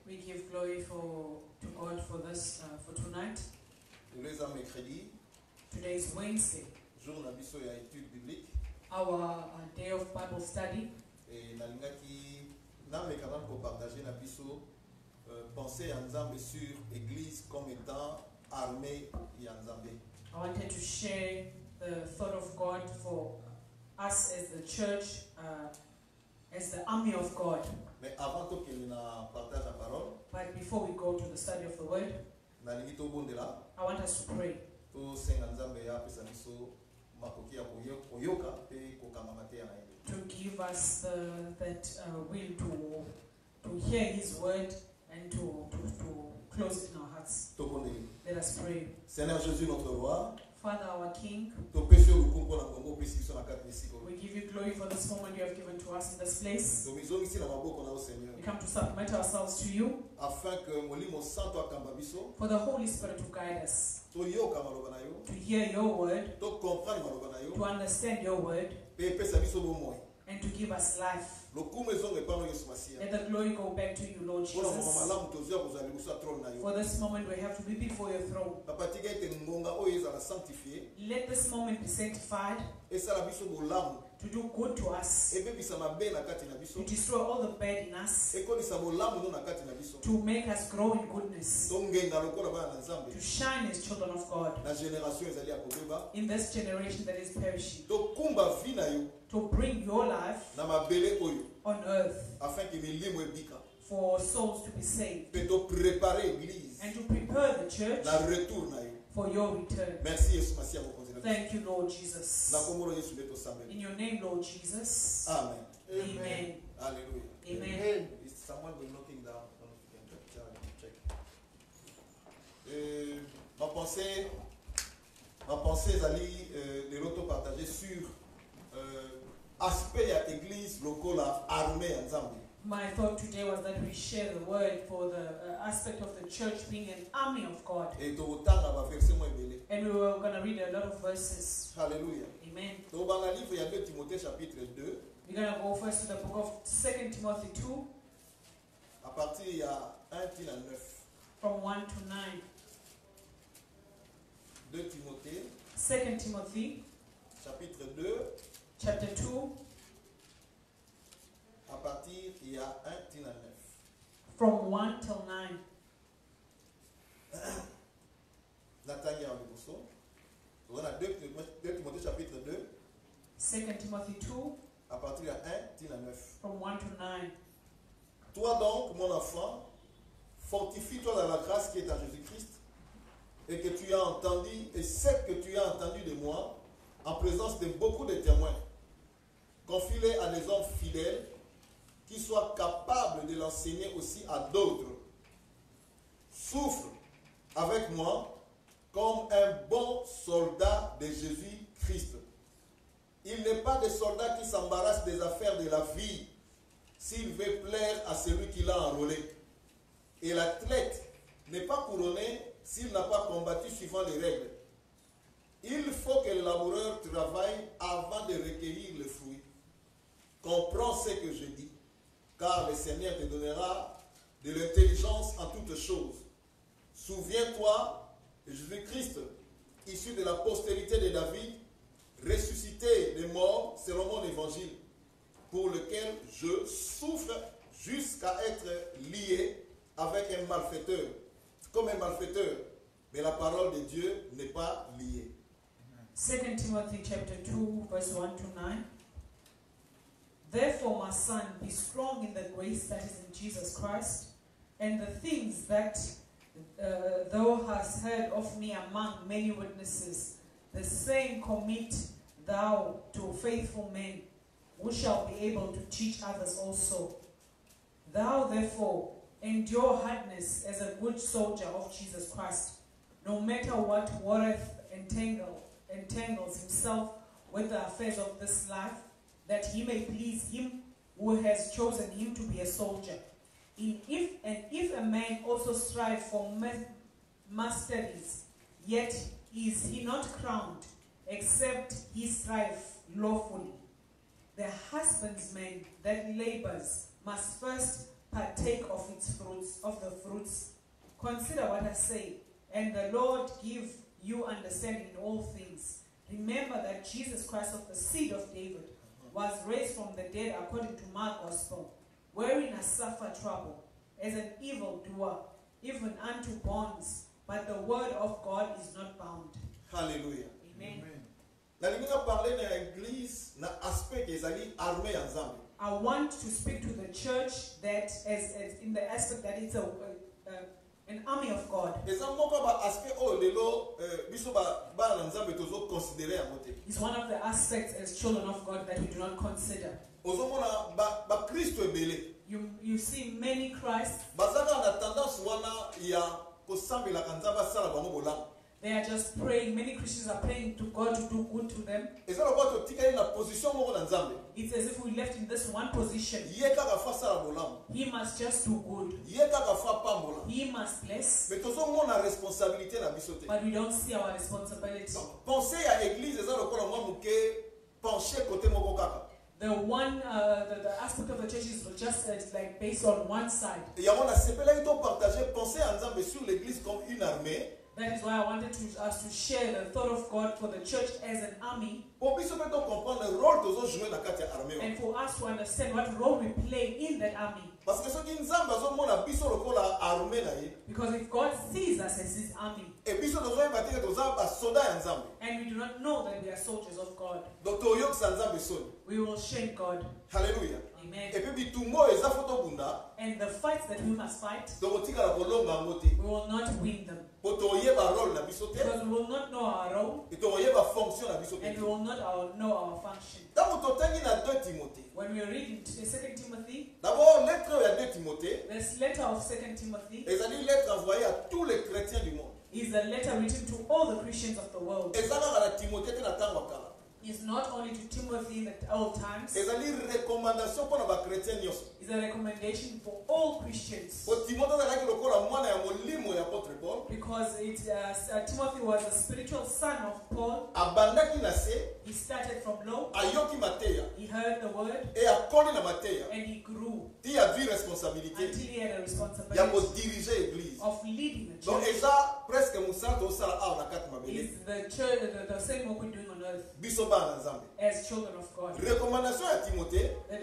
We give glory to God for this, for tonight. Today is Wednesday, our day of Bible study. Penser à Nzambe sur l'église comme étant armée et Nzambe. I wanted to share the thought of God for us as the church, as the army of God. Mais avant que nous partage la parole, but before we go to the study of the word, I want us to pray. To give us that will to hear His word and to close it in our hearts. Let us pray. Seigneur Jésus, notre roi, Father, our King, we give you glory for this moment you have given to us in this place. We come to submit ourselves to you for the Holy Spirit to guide us, to hear your word, to understand your word, and to give us life. Let the glory go back to you, Lord Jesus. For this moment we have to be before your throne. Let this moment be sanctified, to do good to us, to destroy all the bad in us, to make us grow in goodness, to shine as children of God in this generation that is perishing, to bring your life on earth for souls to be saved and to prepare the church for your return. Thank you, Lord Jesus. In your name, Lord Jesus. Amen. Amen. Hallelujah. Amen. Is someone been knocking down? I don't know if you can check. Ma pensée les rotos partagés sur aspect à l'église locale armée ensemble. My thought today was that we share the word for the aspect of the church being an army of God. And we were going to read a lot of verses. Hallelujah. Amen. Dans le livre, il y a 2 Timothée chapitre 2. We're going to go first to the book of 2 Timothy 2. À partir, il y a 1 à 9. From 1 to 9. 2 Timothée. 2 Timothy. Chapitre 2. Chapter 2. À partir, il y a 1 à 9. From 1 till 9. Nathaniel Lebusso. On a 2 Timothée chapitre 2. 2 Timothy 2. À partir de 1 à 9. From 1 to 9. Toi donc, mon enfant, fortifie-toi dans la grâce qui est en Jésus-Christ et que tu as entendu et ce que tu as entendu de moi en présence de beaucoup de témoins. Confie-les à des hommes fidèles qui soient capables de l'enseigner aussi à d'autres. Souffre avec moi comme un bon soldat de Jésus-Christ. Il n'est pas des soldats qui s'embarrassent des affaires de la vie s'il veut plaire à celui qui l'a enrôlé. Et l'athlète n'est pas couronné s'il n'a pas combattu suivant les règles. Il faut que le laboureur travaille avant de recueillir le fruit. Comprends ce que je dis, car le Seigneur te donnera de l'intelligence en toutes choses. Souviens-toi de Jésus-Christ, issu de la postérité de David, ressuscité des morts selon mon évangile, pour lequel je souffre jusqu'à être lié avec un malfaiteur, comme un malfaiteur, mais la parole de Dieu n'est pas liée. 2 Timothy chapter 2 verse 1 to 9. Therefore, my son, be strong in the grace that is in Jesus Christ, and the things that thou hast heard of me among many witnesses, the same commit thou to faithful men, who shall be able to teach others also. Thou therefore endure hardness as a good soldier of Jesus Christ, no matter what warreth entangles himself with the affairs of this life, that he may please him who has chosen him to be a soldier. If a man also strive for masteries, yet is he not crowned, except he strive lawfully. The husbandman that labors must first partake of its fruits, of the fruits. Consider what I say, and the Lord give you understanding in all things. Remember that Jesus Christ of the seed of David was raised from the dead according to my gospel, wherein I suffer trouble, as an evildoer, even unto bonds, but the word of God is not bound. Hallelujah. Amen. I want to speak to the church that as in the aspect that it's an army of God. It's one of the aspects as children of God that we do not consider. You see many Christ. They are just praying. Many Christians are praying to God to do good to them. It's as if we left in this one position. He must just do good. He must bless. But we don't see our responsibility. The one, the aspect of the church is just like based on one side. That is why I wanted us to share the thought of God for the church as an army. And for us to understand what role we play in that army. Because if God sees us as his army, and we do not know that we are soldiers of God, we will shame God. Hallelujah. Amen. And the fights that we must fight, we will not win them. Because we will not know our role, and we will not know our function. When we read in 2 Timothy, this letter of 2 Timothy is a letter written to all the Christians of the world. It's not only to Timothy in the old times. It's a recommendation for all Christians. Because Timothy was a spiritual son of Paul. He started from low. He heard the word. And he grew. Until he had a responsibility of leading the church. It's the church, the same work we're doing on earth. As children of God. The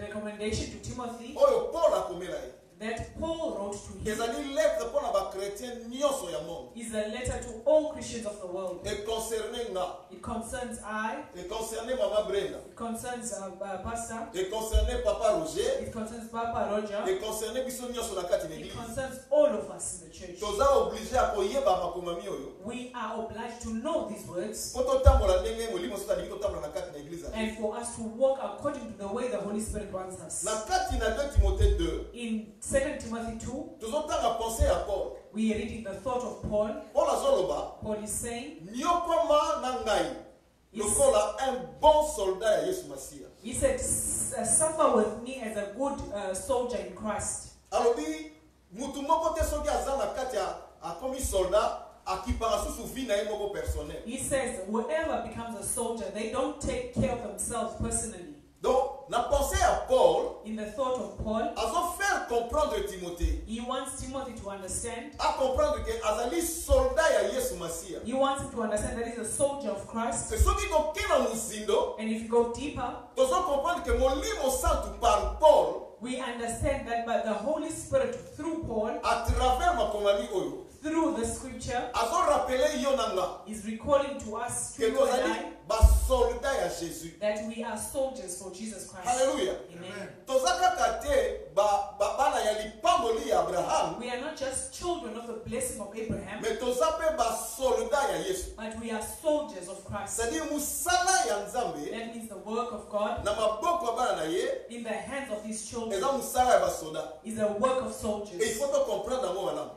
recommendation to Timothy that Paul wrote to him is a letter to all Christians of the world. It concerns I. It concerns Pastor. It concerns Papa Roger. It concerns all of us in the church. We are obliged to know these words, and for us to walk according to the way the Holy Spirit wants us. In 2 Timothy 2, we are reading the thought of Paul. Paul is saying, he said, suffer with me as a good soldier in Christ. He says, whoever becomes a soldier, they don't take care of themselves personally. Donc, la pensée à Paul, in the thought of Paul, a faire comprendre Timothée. He wants Timothy to understand. A comprendre que azali soldat ya Yesu Masia. He wants him to understand that he's a soldier of Christ. C'est ce qui go kena musindo. And if you go deeper, tu dois comprendre que mon livre santo par Paul. We understand that by the Holy Spirit through Paul, à travers ma komami oyo, through the scripture, is recalling to us that we are soldiers for Jesus Christ. Hallelujah. Amen. We are not just children of the blessing of Abraham, but we are soldiers of Christ. That means the work of God in the hands of his children is a work of soldiers.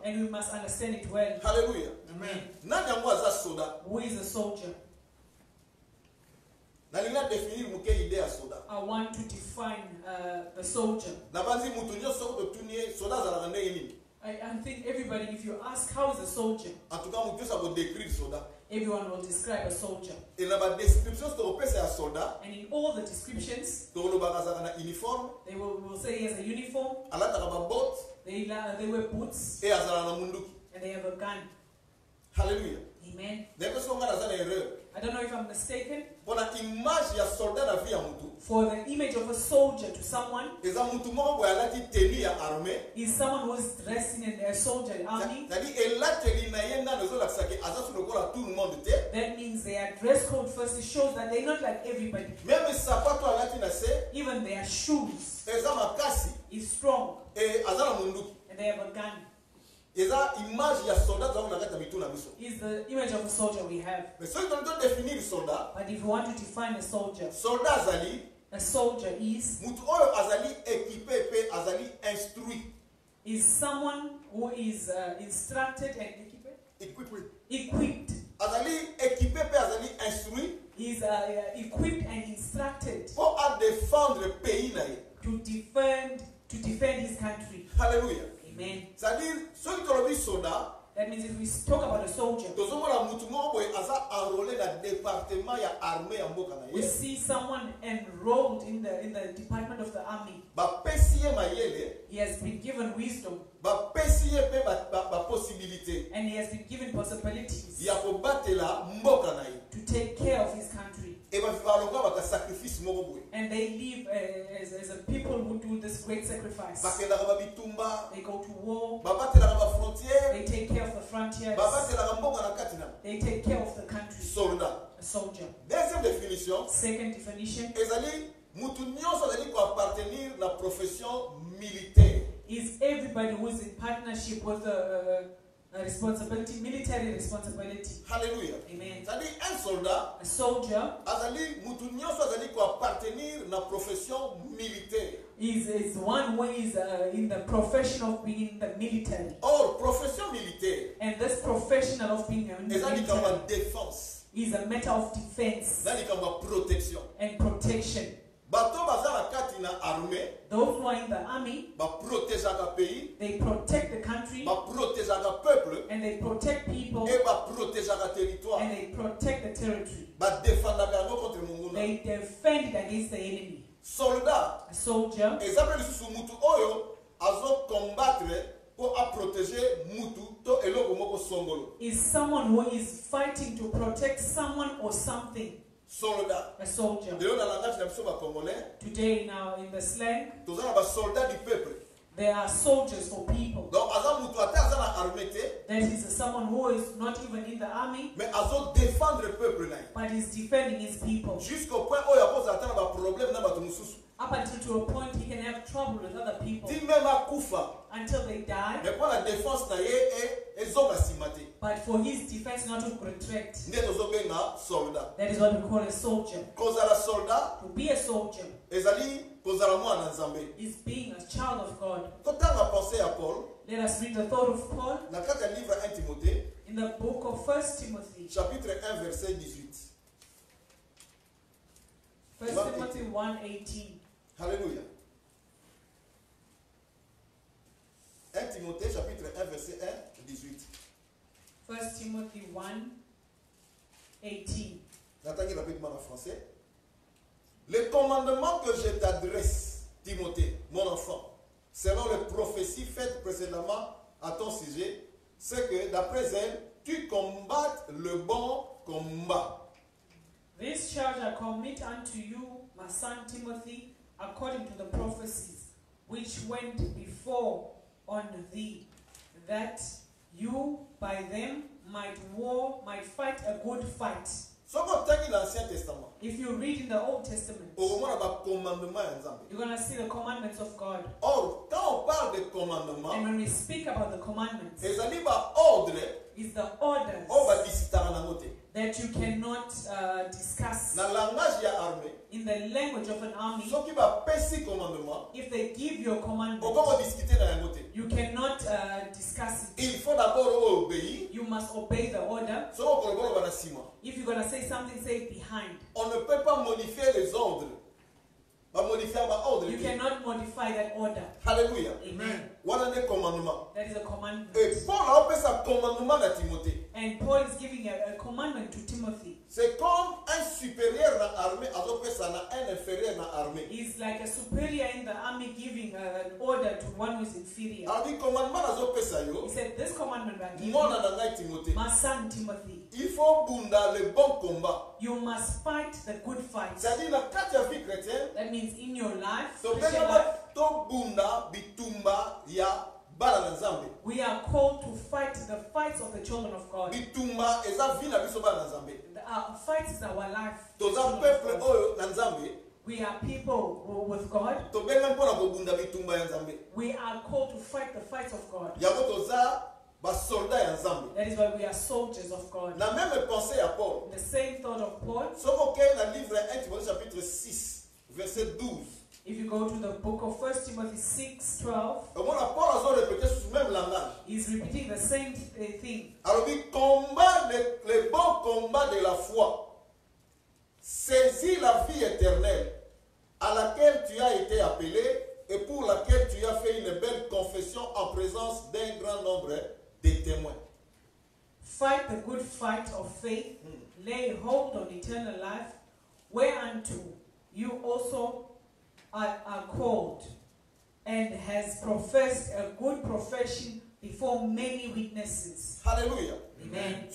And we must understand it well. Hallelujah. Amen. Who is a soldier? I want to define the soldier. I think everybody, if you ask how is a soldier, En tout cas, mon Dieu, ça va décrire le soldat. everyone will describe a soldier. Et dans la description, c'est un soldat. And in all the descriptions, Dans le bagage, un uniforme. they will say he has a uniform, À la taraba botte. they wear boots, Et à la munduki. and they have a gun. Alléluia. Amen. N'est-ce pas une erreur? I don't know if I'm mistaken. Pour l'image, il y a soldat dans la vie à Moutou. For the image of a soldier to someone Et ça, Moutou, moi, il a dit tenue à armée. is someone who is dressed in a soldier army. C'est-à-dire, et là, tu es dans le sol, tout le monde était. That means their dress code first, it shows that they're not like everybody. Même sapato à la tinase, Even their shoes et ça m'a cassé. is strong, Et azala munduki. and they have a gun. Et ça, image, il y a soldat dans la gata bitou na biso. Is the image of a soldier we have. Mais ceux qui ont défini le soldat, But if you want to define a soldier a soldier is Moutou oyo azali équipé pe azali instruit. someone who is instructed and equipped. Azali équipé pe azali instruit Is equipped and instructed pour défendre le pays na ye. to defend his country. Alléluia. Amen. C'est-à-dire, ceux qui ont dit soldat, That means if we talk about a soldier, tozomona mutu moko boye aza enrôlé na département ya armée ya mboka na we ye. see someone enrolled in the department of the army. Bapesi ye mayele, He has been given wisdom, bapesi ye pe possibilité and he has been given possibilities ya kobatela mboka na ye. to take care of his country. Et baloka baka sacrifice moko boye. And they live as a people who do this great sacrifice. Bakendaka babitumba, They go to war, babatelaka ba frontière, they take care of the frontiers, babatelaka mboka na kati na. they take care of the country. Soldat. A soldier. Deuxième définition, Second definition ezali mutu nyonso azali ko appartenir na profession militaire. is everybody who is in partnership with a responsibility, military responsibility. Alléluia. Amen. C'est-à-dire un soldat A soldier azali mutu nyonso azali ko appartenir na profession militaire. is one who is in the profession of being in the military. Or profession militaire And this professional of being in the ezali military kama défense, is a matter of defense ezali kama protection. and protection. Bato baza na kati na armée Those who are in the army, ba protégeaka pays, they protect the country ba protégeaka peuple and they protect people et ba protégeaka territoire. and they protect the territory. Ba défendaka yango contre monguna. They defend it against the enemy. Soldat A soldier eza pe lisusu mutu oyo azo combattre pour a protéger mutu to eloko moko songolo. is someone who is fighting to protect someone or something. Soldat. A soldier. Lelo na langage na biso ba congolais, Today now in the slang, toza na ba soldat du peuple. there are soldiers for people. Donc aza mutu ate aza na armée te, That is someone who is not even in the army, mais azo défendre le peuple na ye. but is defending his people. Jusqu'au point oyo akoza ata na ba problème na bato mosusu. Up until to a point he can have trouble with other people Ti même akufa, until they die. mais pour la défense na ye ezonga nsima te. But for his defense not to retract, Nde tozobenga soldat. that is what we call a soldier. Kozala soldat To be a soldier ezali kozala mwana nzambe. is being a child of God. Totanga pensée ya Paul Let us read the thought of Paul na kati ya livre 1 Timothée in the book of 1 Timothy. chapitre 1 verset 18. 1 Timothy 1:18. Alléluia. 1 Timothée chapitre 1 verset 1 18. 1 Timothy 1:18. Natangi rapidement en français. Le commandement que je t'adresse, Timothée, mon enfant, selon les prophéties faites précédemment à ton sujet, c'est que d'après elles, tu combattes le bon combat. This charge I commit unto you, my son Timothy, according to the prophecies which went before on thee, that you by them might fight a good fight. Soko tangi l'Ancien Testament. If you read in the Old Testament, Au ba commandement ya Nzambe. you're going to see the commandments of God. Or, quand on parle de commandement, And when we speak about the commandments, ezali ba ordre is the orders o ba disitaka na mote. that you cannot discuss. Na langage ya armée, In the language of an army, soki ba pesi commandement, if they give you a commandment, okoko discuter na yango te. you cannot discuss it. Il faut d'abord obéir. You must obey the order. Soko kolobolo ba na sima. If you're going to say something, say it behind. On ne peut pas modifier les ordres. You cannot modify that order. Alléluia. Amen. Voilà des commandements. That is a commandment. Et Paul a appelé ça commandement à Timothée. And Paul is giving a commandment to Timothy. C'est comme un supérieur dans l'armée, alors que ça n'a un inférieur dans l'armée. He's like a superior in the army giving an order to one who is inferior. Alors, dit commandement à ça He said, this commandment I give moi, you, Timothée. my son Timothy, Il faut bunda le bon combat. you must fight the good fight. C'est-à-dire, dans la vie chrétienne, That means in your life, to Christian life, bunda bitumba ya bala nzambe. we are called to fight the fights of the children of God. Bitumba eza vina biso bala nzambe. Our fight is our life. Toza peuple oyo na nzambe. We are people with God. To benga mpona ko bunda bitumba ya nzambe. We are called to fight the fights of God. Yango toza ba soldat ya nzambe. That is why we are soldiers of God. Na même pensée à Paul. The same thought of Paul. Somo ke na livre 1 Timothée chapitre 6 verset 12. If you go to the book of 1 Timothy 6:12, Paul a répété ce même langage. he's repeating the same thing. Alors il combat le bon combat de la foi. Saisis la vie éternelle à laquelle tu as été appelé et pour laquelle tu as fait une belle confession en présence d'un grand nombre de témoins. Fight the good fight of faith, lay hold on eternal life, whereunto you also are called, and has professed a good profession before many witnesses. Hallelujah. Amen.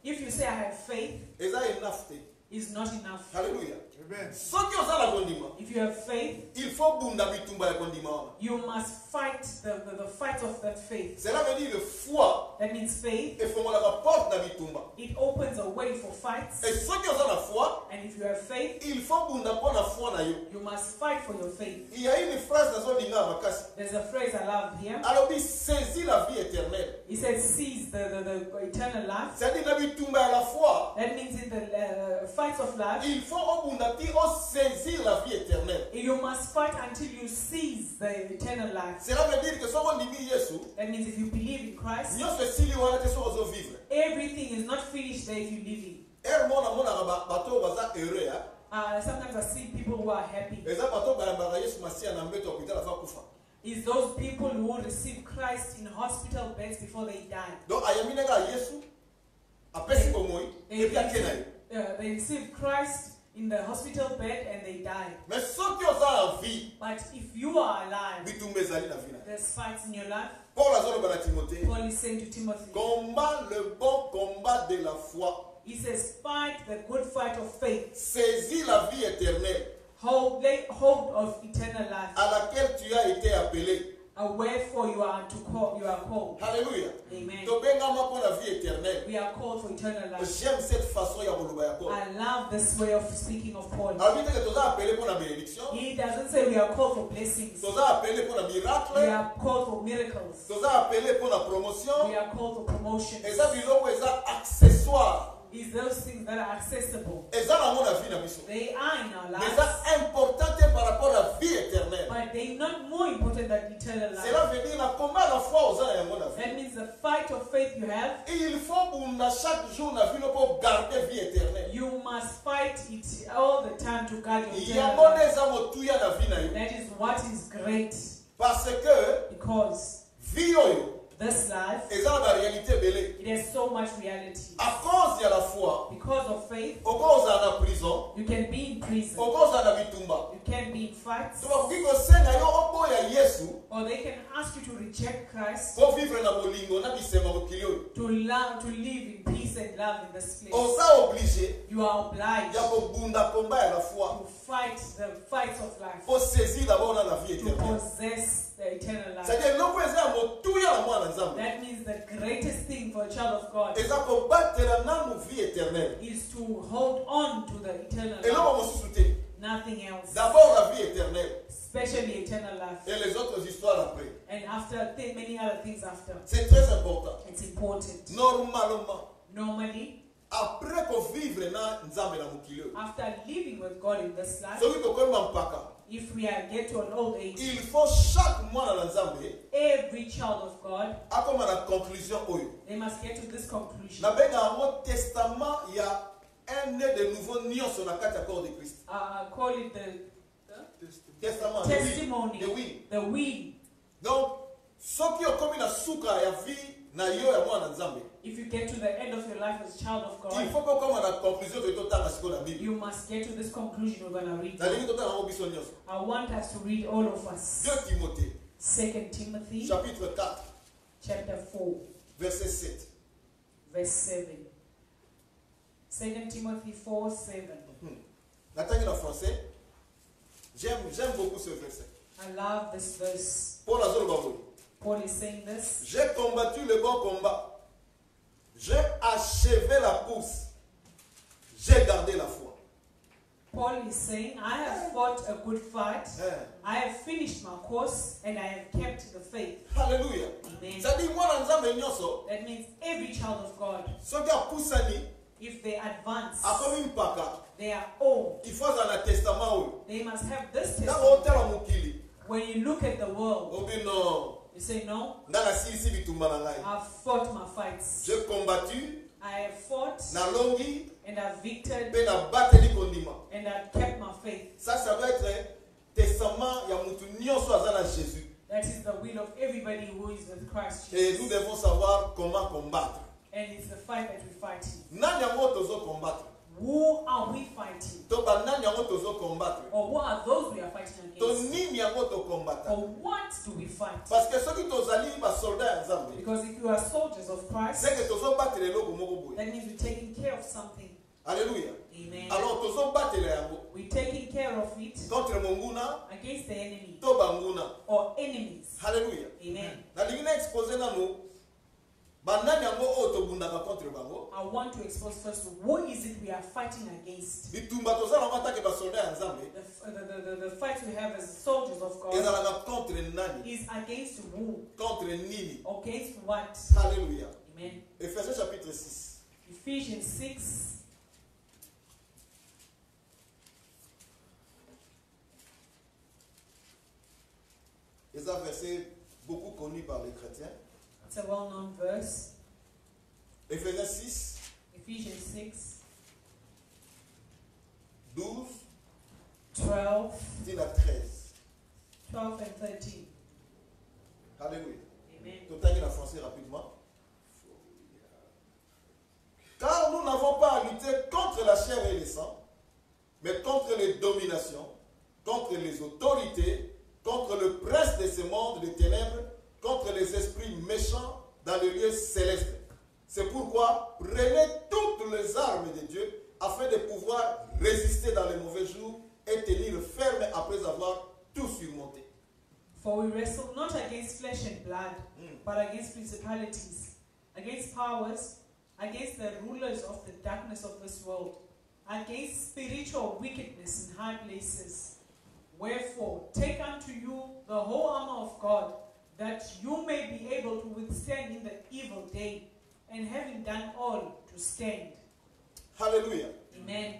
If you say I have faith, is not enough. Hallelujah. Amen. If you have faith, you must fight the fight of that faith. That means faith. It opens a way for fights. And if you have faith, you must fight for your faith. There's a phrase I love here. He says, seize the eternal life. That means in the fights of life, you must fight until you seize the eternal life. That means if you believe in Christ, everything is not finished there if you live in. Sometimes I see people who are happy. Is those people who receive Christ in hospital beds before they die. They receive Christ in the hospital bed and they die. But if you are alive, there's fights in your life. Paul is saying to Timothy, combat le bon combat de la foi. He says, fight the good fight of faith. Saisis la vie éternelle. Lay hold of eternal life. À laquelle tu as été appelé. Wherefore you are called. Hallelujah. Amen. We are called for eternal life. J'aime cette façon ya Paul. I love this way of speaking of Paul. He doesn't say we are called for blessings. We are called for miracles. We are called for promotions. Is those things that are accessible. They are in our lives. But they're not more important than eternal life. That means the fight of faith you have, you must fight it all the time to guard your eternal life. That is what is great. Because this life, it has so much reality. Because of faith, you can be in prison. You can be in fights. Or they can ask you to reject Christ. To live in peace and love in this place. You are obliged to fight the fights of life. To possess the eternal life. That means the greatest thing for a child of God is to hold on to the eternal life. Nothing else. Especially eternal life. And after many other things after. It's important. Normally, after living with God in this life, if we get to an old age, every child of God, they must get to this conclusion. un né de nouveau nyonso na kati ya corps de Christ. Call it the Testament. testimony, The will. the will. Donc, soki okomi na suka ya vie na yo ya mwana nzambe. If you get to the end of your life as a child of Il God, faut que comme la conclusion de totanga siko na Bible. you must get to this conclusion we're going to read. Na lingi totanga ngo biso nyonso. I want us to read all of us. 2 Timothée 2 Timothy chapitre 4 chapter 4, verset 7. verse 7. 2 Timothy 4, 7. Natangi en français. J'aime beaucoup ce verset. I love this verse. Paul azolo baboli. Paul is saying this. J'ai combattu le bon combat. J'ai achevé la course. J'ai gardé la foi. Paul is saying, I have fought a good fight. I have finished my course and I have kept the faith. Hallelujah. Amen. Ça dit mwana nzambe nyonso. That means every child of God, Soki apusani if they advance, akomi mpaka. they are old. Il faut za na testament oyo. They must have this Na testimony. otala mukili. When you look at the world, Obi non. you say, no, Nga na silisi bitumba na ngai. I've fought my fights. J'ai combattu I have fought na longi and I've victored pe na bateli kondima. and I've kept my faith. Ça doit être testament ya mutu nyonso aza na Jésus. That is the will of everybody who is with Christ Et nous Jesus. devons savoir comment combattre. And it's the fight that we're fighting. Nani yango tozo combattre? Who are we fighting? To ba nani yango tozo combattre? Or what are those we are fighting To against? nini yango to combattre? Or what do we fight? Parce que soki tozali ba soldat ya Nzambe, Because if you are soldiers of Christ, c'est que tozo battre eloko moko boye. that means we're taking care of something. Alléluia. Amen. Alors tozo battre yango We're taking care of it contre monguna against the enemy to banguna. or enemies. Alléluia. Amen. Na lingi na exposer nanu ba nani yango oyo tobundaka contre bango. I want to expose first who is it we are fighting against. Bitumba tozala ngo atake ba soldat ya Nzambe. The fight we have as soldiers of God Ezalaka contre nani? is against who? Contre nini? Against what? Alléluia. Amen. Ephésiens chapitre 6. Ephesians 6. C'est un verset beaucoup connu par les chrétiens. It's a well-known verse. Ephésiens 6, Ephesians 6, 12, 12, till à 13. 12 and 13. Alléluia. Amen. Tout à l'heure, français rapidement. Car nous n'avons pas à lutter contre la chair et le sang, mais contre les dominations, contre les autorités, contre le prince de ce monde des ténèbres, contre les esprits méchants dans les lieux célestes. C'est pourquoi prenez toutes les armes de Dieu afin de pouvoir résister dans les mauvais jours et tenir ferme après avoir tout surmonté. For we wrestle not against flesh and blood, but against principalities, against powers, against the rulers of the darkness of this world, against spiritual wickedness in high places. Wherefore, take unto you the whole armor of God, that you may be able to withstand in the evil day, and having done all, to stand. Hallelujah. Amen.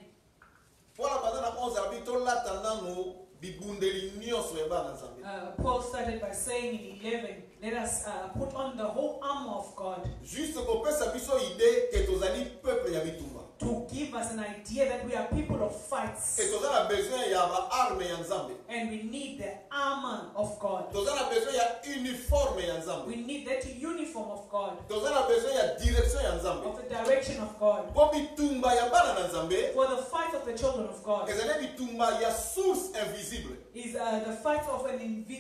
Voilà, pendant 11 habitants, là, tendant bibundeli nyonso ya bana Nzambe. Paul started by saying in 11, let us put on the whole armor of God. Juste kopesa biso idée que tozali peuple ya bitumba. To give us an idea that we are people of fights. Et tozala besoin ya ba arme ya Nzambe. And we need the armor of God. Tozala besoin ya uniforme ya Nzambe. We need that uniform of God. Tozala besoin ya direction ya Nzambe. Of the direction of God. Po bitumba ya bana na Nzambe. For the fight of the children of God. Ezali bitumba ya source invisible. Is the fight of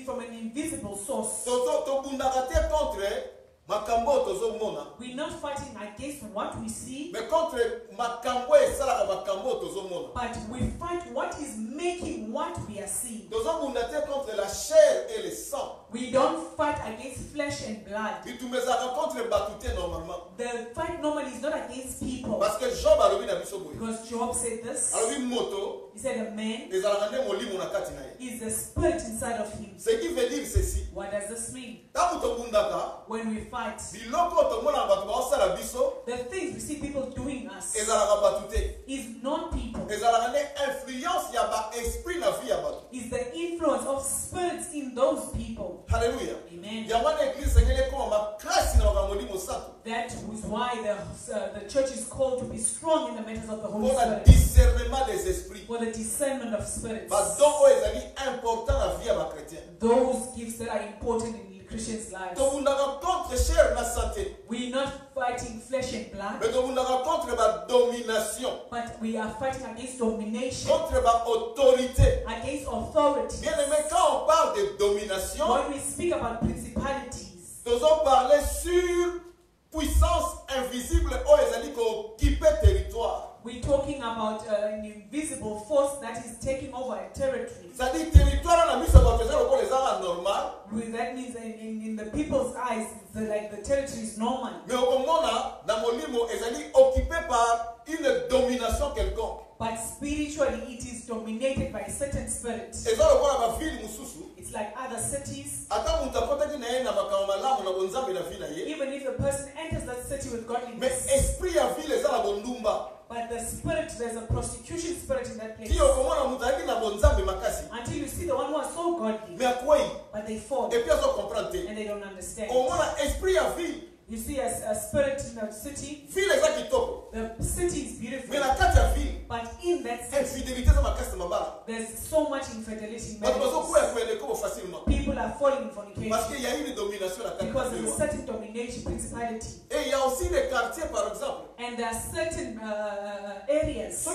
from an invisible source. Tobundaka te contre makambo tozomona. We're not fighting against what we see. Mais contre makambo esalaka makambo tozomona. But we fight what is making what we are seeing. Tozobunda te contre la chair et le sang. We don't fight against flesh and blood. Bitumba ezalaka contre batu te normalement. The fight normally is not against people. Parce que Job alobi na biso boye. Because Job said this. Alobi moto. He said a man ezalaka nde molimo na kati na ye. is the spirit inside of him. Ce qui veut dire ceci. What does this mean? Ntango tobundaka, When we fight, biloko tomona bato baosala biso the things we see people doing us ezalaka batu te. is not people. Ezalaka nde influence ya ba esprit na vie ya bato. Is the influence of spirits in those people. Hallelujah. Amen. Yango wana église engeli ekoma makasi na makambo molimo santo. That is why why the church is called to be strong in the matters of the Holy Pour le Spirit. discernement des esprits. For the discernment of spirits. Donc, c'est important la vie à ma chrétienne. Those gifts that are important in Christians' lives. Donc, vous n'avez contre chair la santé. We're not fighting flesh and blood. Mais vous n'avez contre la domination. But we are fighting against domination. Contre l'autorité. Against authority. Bien aimé, quand on parle de domination, when we speak about principalities, nous allons parler sur puissance invisible qui occupe territoire. We're talking about an invisible force that is taking over a territory. C'est-à-dire territoire on a mis sur votre pour les gens normal. That means in the people's eyes, like the territory is normal. Mais au moment là, dans mon livre, est occupé par une domination quelconque. But spiritually, it is dominated by certain spirits. It's like other cities. Even if the person enters that city with godliness. But the spirit, there's a prostitution spirit in that place. Until you see the one who are so godly. But they fall. And they don't understand. You see a spirit in the city. The city is beautiful. But in that city, there's so much infidelity in marriages. People are falling in fornication. Because there's a certain domination principality. And there are certain areas.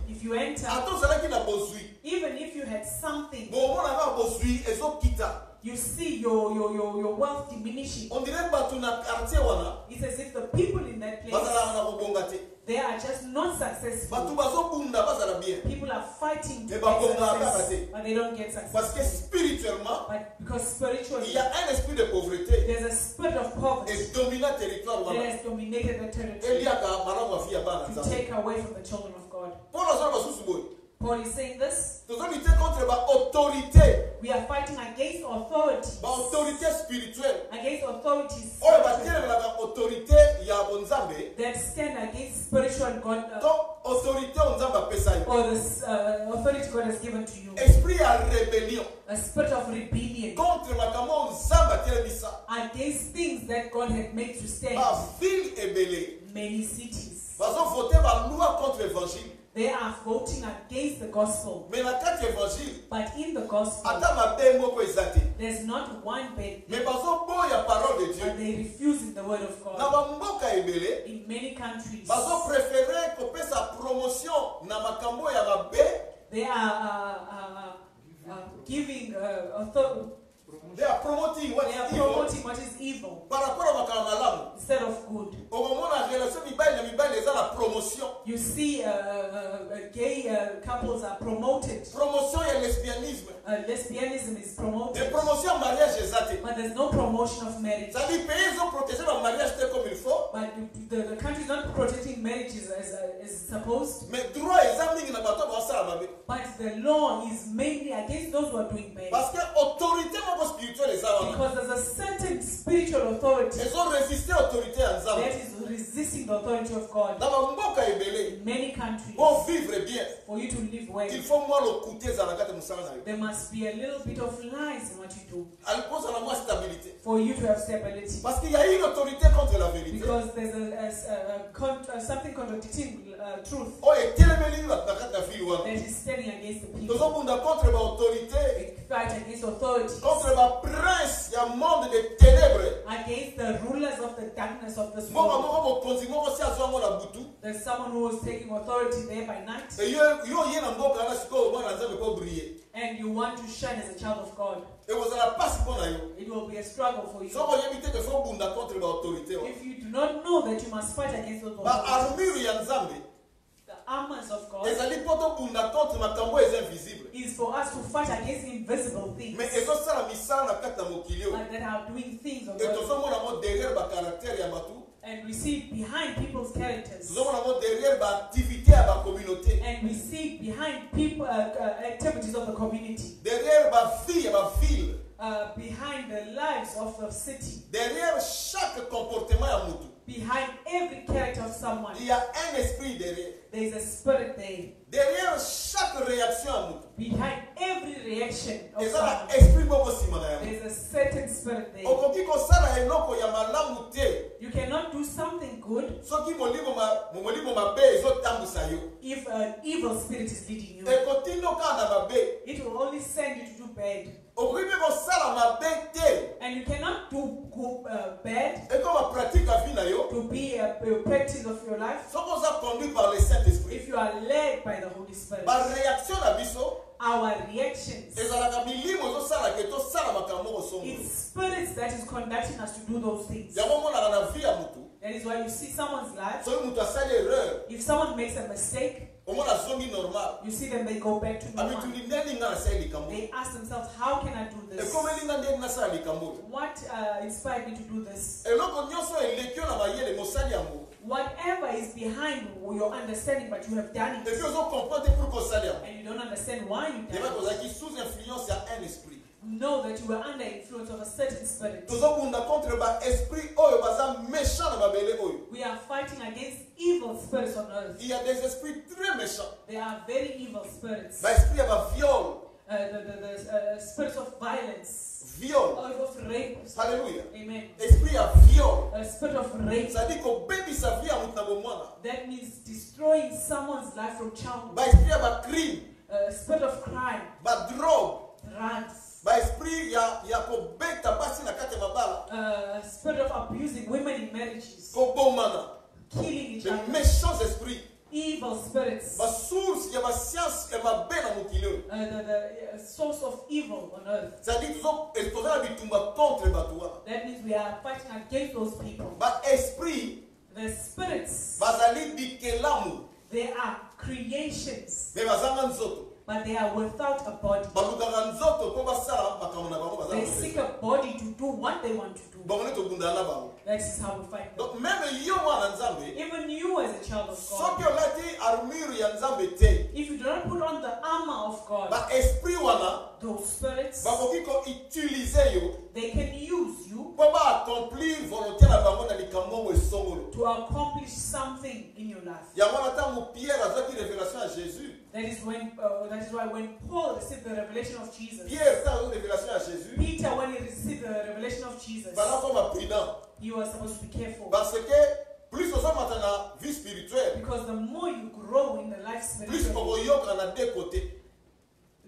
If you enter, even if you had something, you see your wealth diminishing. It's as if the people in that place, they are just not successful. People are fighting to get success, but they don't get success. But because spiritually, there's a spirit of poverty that has dominated the territory to take away from the children of God. Paul is saying this. We are fighting against authority. Against authorities that stand against spiritual God. Or the authority God has given to you. A spirit of rebellion against things that God had made to stand. Many cities. They are voting against the gospel. But in the gospel, there's not one bed. But they refuse the word of God. In many countries, they are giving authority. They are promoting what is evil instead of good. You see gay couples are promoted. Lesbianism is promoted. But there's no promotion of marriage. But the country is not protecting marriages as supposed. But the law is mainly against those who are doing bad. Because there's a certain spiritual authority that is resisting the authority of God. In many countries, for you to live well, there must be a little bit of lies in what you do. For you to have stability. Because there's something contradicting truth that is standing against the people. We fight against authority. Against the rulers of the darkness of this world. There's someone who is taking authority there by night. And you want to shine as a child of God. It will be a struggle for you. If you do not know that you must fight against those authorities. The armors of God is for us to fight against invisible things. But that are doing things of God. And we see behind people's characters. And we see behind people activities of the community. Behind the lives of the city. Behind every character of someone, there is a spirit there. Behind every reaction of someone, there is a certain spirit there. You cannot do something good, soki molimo mabe ezotambusa yo, if an evil spirit is leading you, ekotindoka na mabe, it will only send you to do bad. okoki mpe kosala mabe te, And you cannot do bad ekoma pratique ya vie na yo, to be a practice of your life soki oza conduit par le Saint-Esprit. if you are led by the Holy Spirit. Baréaction na biso Our reactions, ezalaka milimo ezosala ke tosala makambo moko it's songolo. spirits that is conducting us to do those things. Yango omonaka na vie ya mutu, That is why you see someone's life. soki mutu asali erreur, If someone makes a mistake, omona zongi normal, you see them, they go back to normal. abituli ndeni nga nasali likambo, They ask themselves, how can I do this? ekomeli nga ndeni nasala likambo. What inspired me to do this? Eloko nyonso elekio na mayele mosali yango, Whatever is behind your understanding, but you have done epi it, ozokomprendre te pour kosali yango, and you don't understand why you yeba done it. tozalaki sous influence ya un esprit. Know that you were under influence of a certain spirit. Tozokunda contre ba esprit oyo baza méchant na mabele oyo. We are fighting against evil spirits on earth. Il y a des esprits très méchants, They are very evil spirits. ba esprit ya ba viol, The spirits of violence, viol. of rape. Alléluia. Amen. Esprit ya viol. A spirit of rape. Ça dit kobebisa vie ya mutu na bomwana. That means destroying someone's life from childhood. Ba esprit ya ba crime, A spirit of crime, ba drogue, drugs. ba esprit ya kobeta basi na kati ya mabala, A spirit of abusing women in marriages, kobomana, killing each de other. méchants esprits, Evil spirits. ba source ya ba science ya mabe na mokili oyo. The source of evil on earth. Ça dit toza na bitumba contre bato wana. That means we are fighting against those people. Ba esprit The spirits, bazali bikelamu, they are creations, me bazanga nzoto. but they are without a body. Balukaka nzoto mpo basala makambo na bango baza They na seek mobeko. a body to do what they want to do. Bango nde tobundana na bango. That is how we fight them. Donc même yo mwana nzambe, Even you as a child of soki God, olati armure ya nzambe te, if you do not put on the armor of God, ba esprit wana those spirits, bakoki koutilize yo they can use you mpo baaccomplir volonté na bango na likambo ngo esongolo. to accomplish something in your life. Yango wana ntango Pierre azwaki révélation ya Jésus, That is why when Paul received the revelation of Jesus, Pierre ntango azwaki révélation ya Jésus, Peter, when he received the revelation of Jesus, bana koma prudent he was supposed to be careful. parce que plus ozomata na vie spirituelle, Because the more you grow in the life plus spiritually, okoyoka na deux côtés.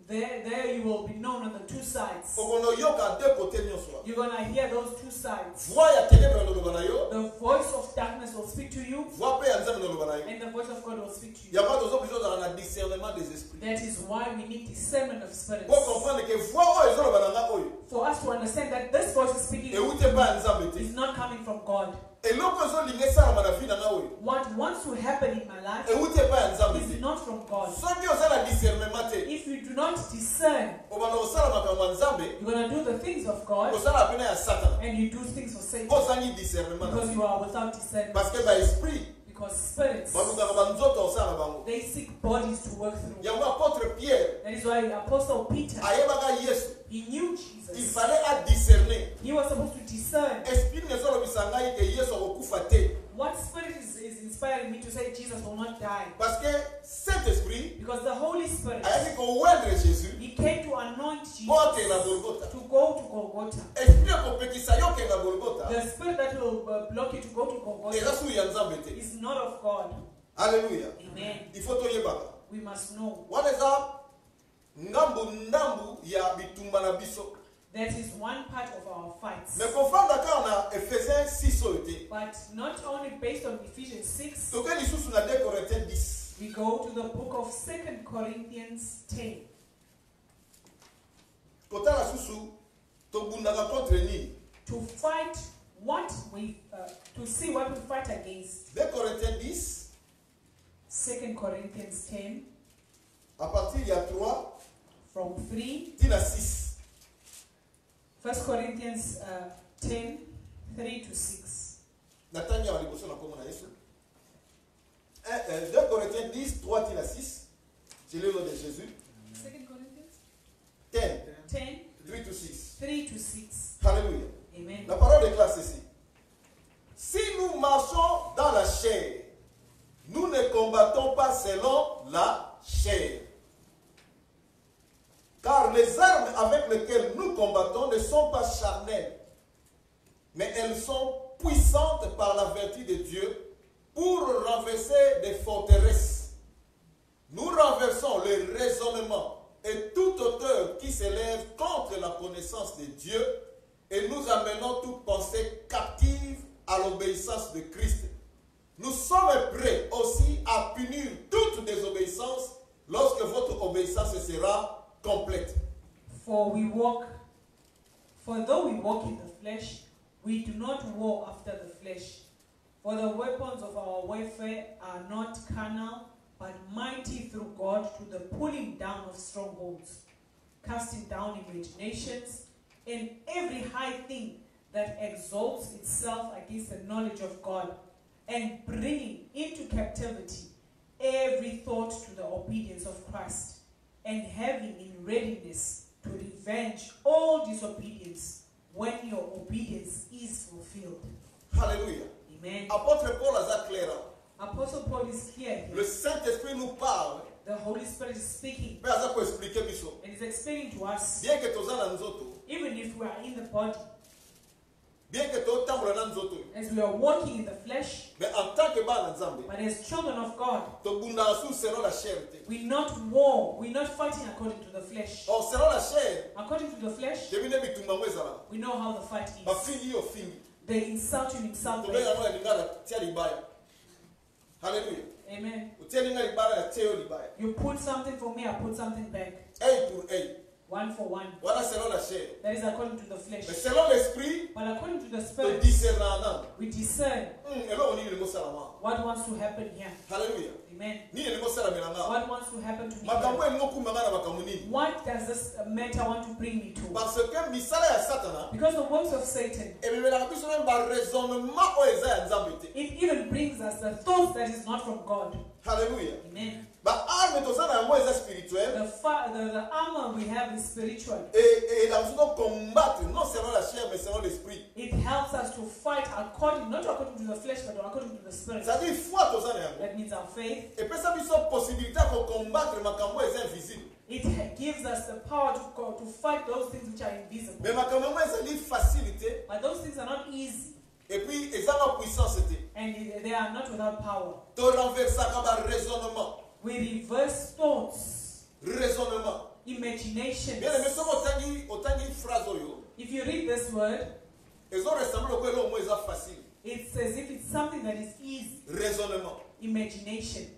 there you will be known on the two sides. Okoyoka deux côtés nyonso. You're going to hear those two sides. Voix ya ténèbre na na yo, The voice of darkness will speak to you, voix pe ya nzambe na yo. and the voice of God will speak to you. Yango tozobisa ozala na discernement des esprits. That is why we need discernment of spirits. Pour comprendre que voix oyo ezoloba na nga oyo, For us to understand that this voice is speaking euti pa ya nzambe te. is not coming from God. Eloko ezolinga esalama na vie na nga oyo, What wants to happen in my life euti pa ya nzambe is te. not from God. Soki ozala discernement te, If you do not discern, obanda kosala makambo ya nzambe, you're going to do the things of God, kosala pena ya Satan. and you do things for Satan Ozangi discernement na because vie. you are without discernment. Parce que ba esprit, Because spirits, balukaka banzoto osala bango. they seek bodies to work through. Yango apôtre Pierre, That is why Apostle Peter, ayebaka Yesu, he knew il Jesus. fallait à discerner. He was supposed to discern Esprit nezolobisa ngai ke Yesu akokufa te. what spirit is inspiring me to say Jesus will not die. Parce que cet esprit Because the Holy Spirit, ayaki kowendre Jésus he came to anoint mpo akende na Jesus Golgotha. to go to Golgotha. Esprit ekopekisa yo okende na Golgotha The spirit that will block you to go to eza Golgotha suri ya nzambe te. is not of God. Alléluia. Amen. Il faut toyebaka. We must know. Wana eza ngambu ya bitumba na biso. That is one part of our fights. Mais kofanda kaka na Ephésiens 6 oyo te. But not only based on Ephesians 6, Toke lisusu na 2 Corinthiens 10. we go to the book of 2 Corinthians 10 Kotala susu tobundaka contre nini? to fight what we, to see what we fight against. 2 Corinthiens 10 2 Corinthians 10 à partir ya 3 from 3. tina 6. 1 Corinthians 10, 3 to 6. Natania wa liboso na kombo na Yesu. 2 Corinthiens 10, 3 tina 6. C'est le nom de Jésus. 2 Corinthians 10, 10, 3 to 6. 3 to 6. Alléluia. Amen. La parole est classe ici. Si nous marchons dans la chair, nous ne combattons pas selon la chair. Car les armes avec lesquelles nous combattons ne sont pas charnelles, mais elles sont puissante par la vertu de Dieu pour renverser des forteresses. Nous renversons le raisonnement et toute hauteur qui s'élève contre la connaissance de Dieu et nous amenons toute pensée captive à l'obéissance de Christ. Nous sommes prêts aussi à punir toute désobéissance lorsque votre obéissance sera complète. For though we walk in the flesh, we do not war after the flesh. For the weapons of our warfare are not carnal, but mighty through God to the pulling down of strongholds, casting down imaginations, and every high thing that exalts itself against the knowledge of God, and bringing into captivity every thought to the obedience of Christ, and having in readiness to revenge all disobedience when your obedience is fulfilled. Alléluia. Amen. Apôtre Paul a clair. Apostle Paul is here. Le Saint-Esprit nous parle. The Holy Spirit is speaking. Mais ça peut expliquer biso. And is explaining to us. Bien que toza na nzoto. Even if we are in the body. Bien que to tambola na nzoto. As we are walking in the flesh. Mais en tant que bana nzambe. But as children of God. To bunda sous selon la chair. We not war. We not fighting according to the flesh. Or selon la chair. According to the flesh. Devine bitumba mwezala. We know how the fight is. Ba fingi yo fingi. They insult you, insult them. Hallelujah. Amen. You put something for me, I put something back. One for one. That is according to the flesh. But according to the Spirit, we discern what wants to happen here. Hallelujah. Amen. What wants to happen to me here? What does this matter want to bring me to? Because the works of Satan, it even brings us the thoughts that is not from God. Hallelujah. Amen. The armor we have is spiritual. It helps us to fight not according to the flesh, but according to the Spirit. That means our faith. It gives us the power to fight those things which are invisible. But those things are not easy. And they are not without power. We reverse thoughts, imagination. If you read this word, it's as if it's something that is easy. Imagination.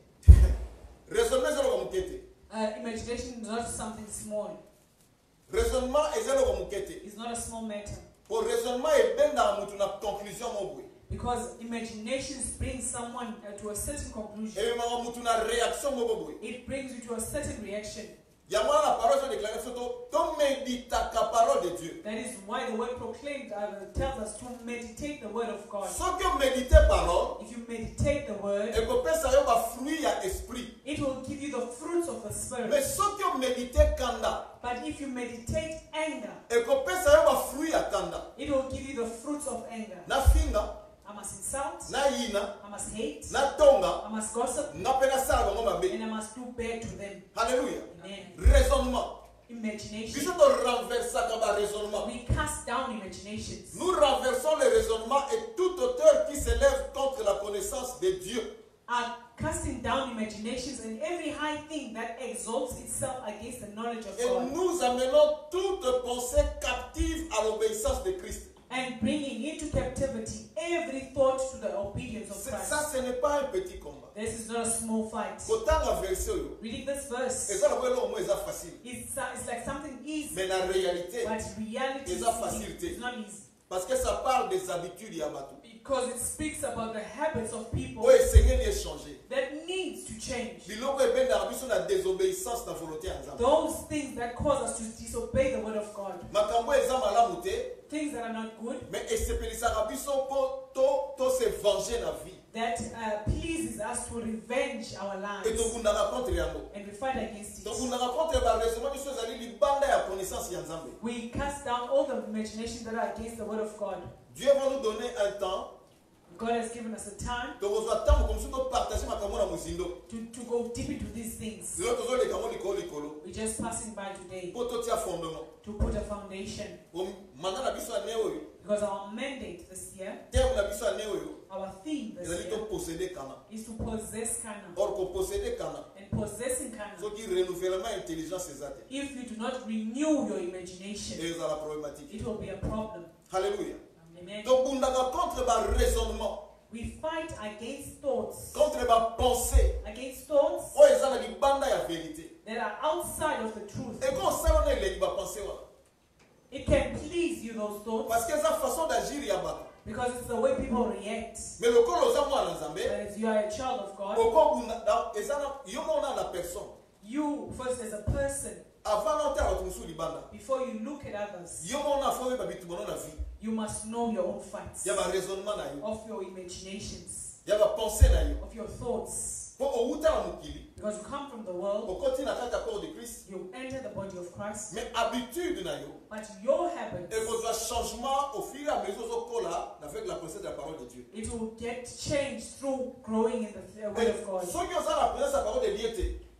Imagination is not something small. It's not a small matter. Because imaginations bring someone to a certain conclusion. It brings you to a certain reaction. That is why the word proclaimed tells us to meditate the word of God. If you meditate the word, it will give you the fruits of the Spirit. But if you meditate anger, it will give you the fruits of anger. I must insult, I must hate, I must gossip, and I must do bad to them. Hallelujah. Amen. Imagination. We cast down imaginations. Nous renversons les raisonnements et toute hauteur qui s'élève contre la connaissance de Dieu. Are casting down imaginations and every high thing that exalts itself against the knowledge of God. Et nous amenons toute pensée captive à l'obéissance de Christ. And bringing into captivity every thought to the obedience of Christ. Ça, ce n'est pas un petit combat. This is not a small fight. Reading this verse, it's like something easy. Mais la réalité, but reality is not easy. Parce que ça parle des habitudes Yamato. Because it speaks about the habits of people that needs to change. Those things that cause us to disobey the word of God. Things that are not good. That pleases us to revenge our lives. And we fight against it. We cast down all the imaginations that are against the word of God. Dieu va nous donner un temps God has given us a time to partager makambo na musindo to go deep into these things. We're just passing by today to put a foundation. Because our mandate this year, our theme this year, is to possess Canaan. And possessing Canaan, if you do not renew your imagination, it will be a problem. Hallelujah. Amen. We fight against thoughts. Against thoughts that are outside of the truth. It can please you, those thoughts, because it's the way people react. But as you are a child of God, you first as a person, before you look at others, you must know your own fights, of your imaginations, of your thoughts. Because you come from the world, you enter the body of Christ, but your habits, it will get changed through growing in the Word of God.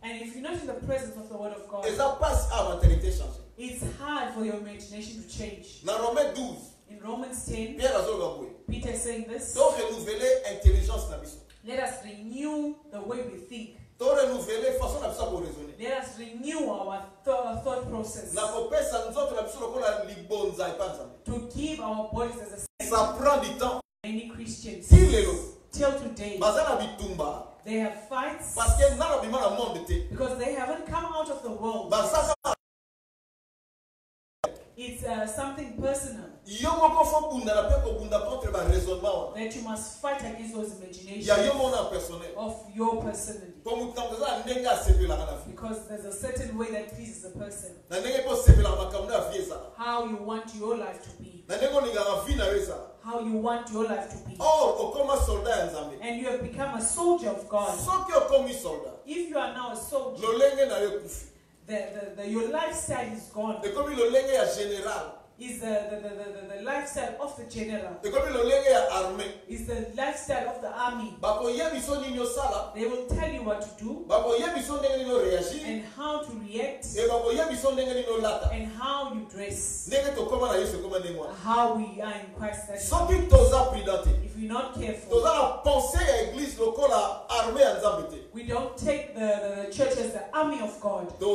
And if you're not in the presence of the Word of God, it's hard for your imagination to change. In Romans 10, Peter is saying this: let us renew the way we think. Let us renew our thought process. To give our bodies as a sacrifice. Many Christians till today, they have fights because they haven't come out of the world. It's something personal that you must fight against those imaginations of your personality. Because there's a certain way that pleases the person. How you want your life to be. How you want your life to be. And you have become a soldier of God. If you are now a soldier, your lifestyle is gone. Is the lifestyle of the general. Is the lifestyle of the army. They will tell you what to do, and how to react, and how you dress, how we are in Christ. If we're not careful, we don't take the church as the army of God. We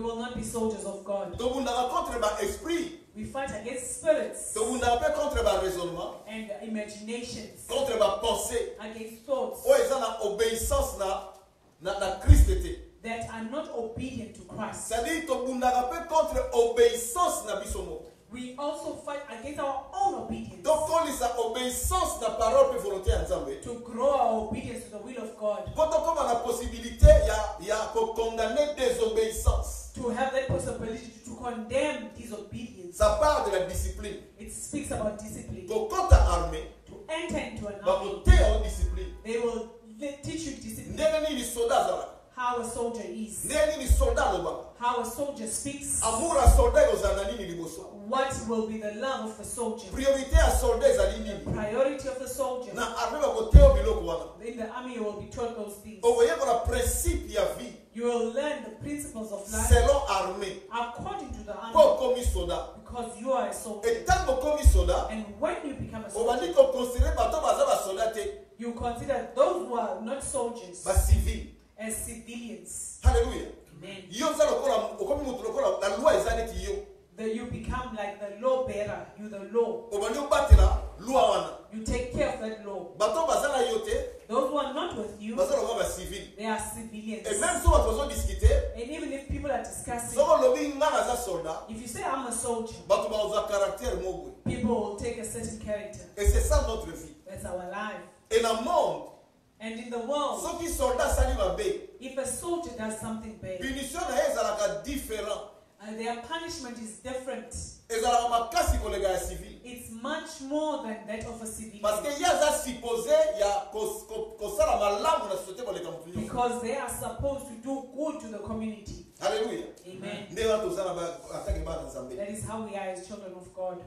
will not be soldiers of God. We fight against spirits and imaginations, against thoughts that are not obedient to Christ. We also fight against our own obedience, to grow our obedience to the will of God, to have that possibility to condemn disobedience. It speaks about discipline. To enter into an army, they will teach you discipline. How a soldier is. How a soldier speaks. What will be the love of the soldier? The priority of the soldier. In the army you will be taught those things. You will learn the principles of life according to the army, because you are a soldier. And when you become a soldier, you consider those who are not soldiers as civilians. Hallelujah. Amen. That you become like the law bearer. You the law. You take care of that law. Those who are not with you, they are civilians. And even if people are discussing, if you say I'm a soldier, people will take a certain character. That's our life. And in the world, if a soldier does something bad, their punishment is different. It's much more than that of a civilian. Because they are supposed to do good to the community. Hallelujah. Amen. That is how we are as children of God.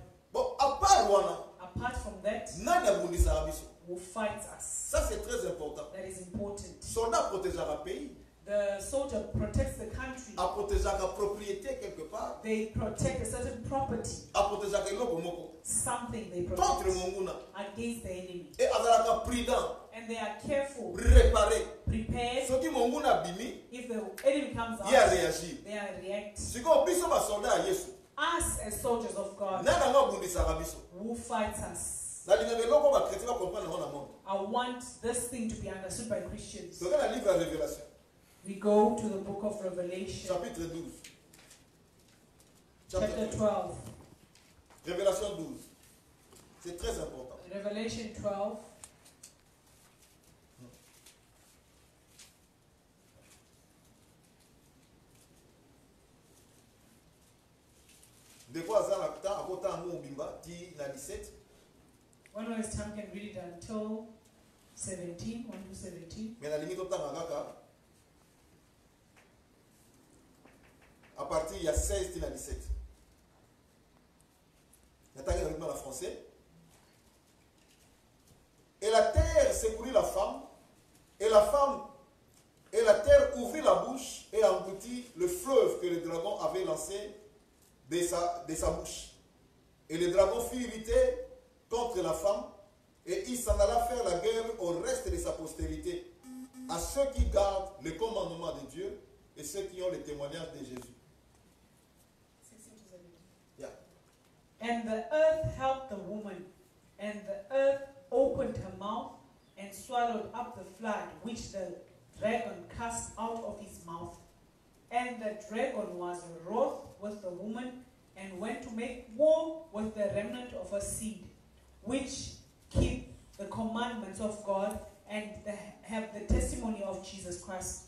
apart from that, nani abundisaka biso? who fights us? Ça c'est très important. That is important. Soldat protégeaka pays, The soldier protects the country. a protégeaka propriété quelque part, They protect a certain property, a protégeaka eloko moko something they contre protect monguna. against the enemy. Et azalaka prudent, And they are careful, réparé. prepared. Soki monguna bimi, If the enemy comes il a out, réagi. they are react. Siko biso ba soldat ya Yesu. Us as soldiers of God, Nana ngo abundisaka biso. who fights us? Na linga eloko ba chrétien ba comprendre na monde. I want this thing to be understood by Christians. Donc dans le livre de Révélation, We go to the book of Revelation, chapitre 12. chapter 12. Révélation 12. C'est très important. Revelation 12. De quoi ça la temps à côté en bimba ti na 17. One more time can read it until 17, 1 to 17. Mais la limite au temps kaka à partir il y a 16 til à 17. N'attendez avec moi la français. Et la terre secourit la femme, et la terre ouvrit la bouche et engloutit le fleuve que le dragon avait lancé de sa bouche. Et le dragon fut irrité contre la femme, et il s'en alla faire la guerre au reste de sa postérité, à ceux qui gardent le commandement de Dieu et ceux qui ont le témoignage de Jésus. 16 to 17. Yeah. And the earth helped the woman, and the earth opened her mouth and swallowed up the flood which the dragon cast out of his mouth. And the dragon was wroth with the woman and went to make war with the remnant of her seed, which keep the commandments of God and have the testimony of Jesus Christ.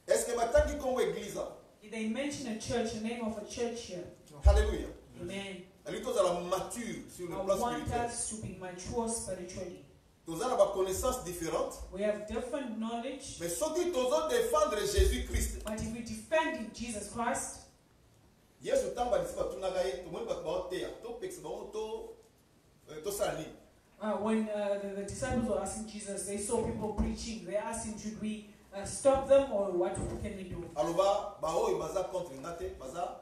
Est-ce que maintenant qu'on église? They mention a church, the name of a church here. Alléluia. Amen. Elle est à la mature sur le I plan want spirituel. us to be mature spiritually. Nous avons des connaissances différentes, We have different knowledge, mais ceux qui nous défendre Jésus-Christ. but if we defend in Jesus Christ, Yesu tamba disipa tunagaye to mwemba kwa hote ya to pex ba to sali. when the disciples were asking Jesus, they saw people preaching. They asked him, should we stop them or what can we do? Aloba ba o baza contre ngate baza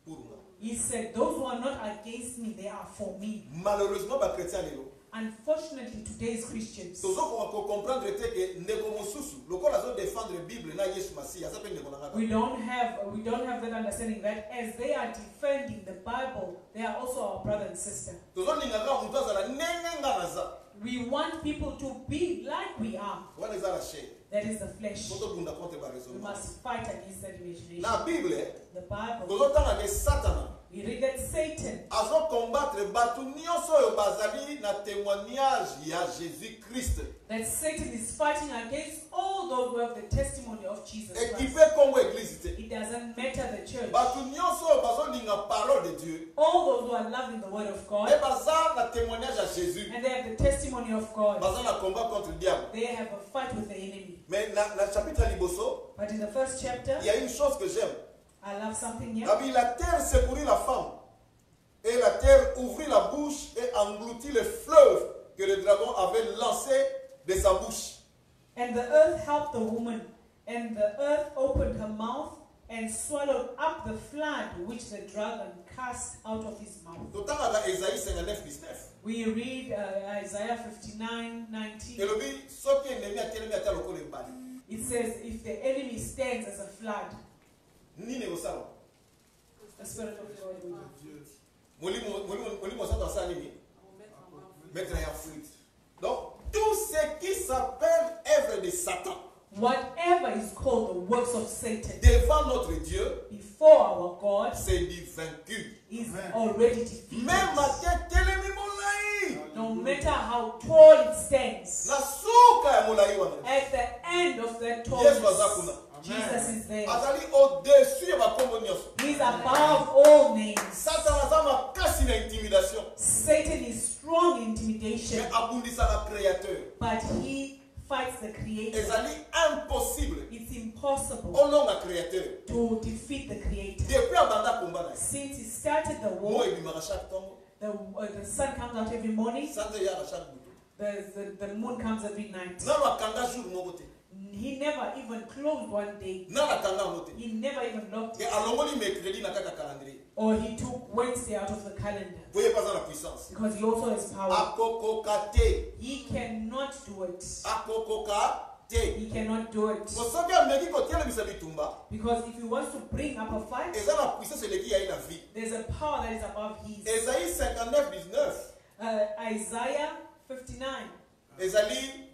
pour nga. He said, those who are not against me, they are for me. Malheureusement ba chrétien lelo. Unfortunately, today's Christians, Tozo ko comprendre que ndeko mosusu lokola zo défendre Bible na Yesu Masi ya sape ndeko ngaka. we don't have that understanding that as they are defending the Bible, they are also our brother and sister. Tozo ningaka mutu azala nenge nganaza. We want people to be like we are. Wana ezala chair. That is the flesh. Toto bunda contre ba We raisonnement. must fight against that imagination. Na Bible The Bible, tozo tanga ke Satan we read that Satan azo combattre batu nyonso oyo bazali na témoignage ya Jésus-Christ. that Satan is fighting against all those who have the testimony of Jesus Christ. Équipé comme église te. It doesn't matter the church. Batu nyonso oyo bazolinga parole de Dieu. All those who are loving the word of Et God baza na témoignage à Jésus. and they have the testimony of God, Baza na combat contre le diable. they have a fight with the enemy. Mais na chapitre ya liboso, But in the first chapter, il y a une chose que j'aime. I love something here. La terre secourit la femme. Et la terre ouvrit la bouche et engloutit le fleuve que le dragon avait lancé de sa bouche. And the earth helped the woman, and the earth opened her mouth and swallowed up the flood which the dragon cast out of his mouth. Totanga Esaïe 59:19. We read Isaiah 59:19. Elobi soki ennemi atelemi ata lokola ebale. It says, if the enemy stands as a flood, Nini osala? the Spirit of the Lord will do. Molimo santo asala nini? Mettre en fuite. Donc tout ce qui s'appelle œuvre de Satan Whatever is called the works of Satan devant notre Dieu, before our God c'est du vaincu. is already defeated. Même à telemi molai. No matter how tall it stands, Na suka ya molai wana. at the end of that Yesu aza kuna. tallness, Jesus is there. Azali au-dessus ya bakombo nyonso. He's above all names. Satan aza makasi na intimidation. Satan is strong in intimidation, Mais abundisaka créateur. but he fights the Creator. Ezali impossible. It's impossible Olonga créateur. to defeat the Creator. Depuis abanda combat na ye. Since he started the Mo war, ebimaka chaque tongo. the sun comes out every morning, Santé ya chaque bout. the moon comes every night. Na ba kanga jour moko te. He never even closed one day. Na la kanga mote. He never even locked Et it. alongoli mercredi na kaka calendrier. Or he took Wednesday out of the calendar. Voyez pas dans la puissance. Because he also has power. Akoko kate. He cannot do it. Akoko kate. He cannot do it. Kosoki ameki ko tiele bisa bitumba. Because if he wants to bring up a fight, Eza la puissance eleki ya ina vie. there's a power that is above his. Esaïe 59:19. Isaiah 59 Ezali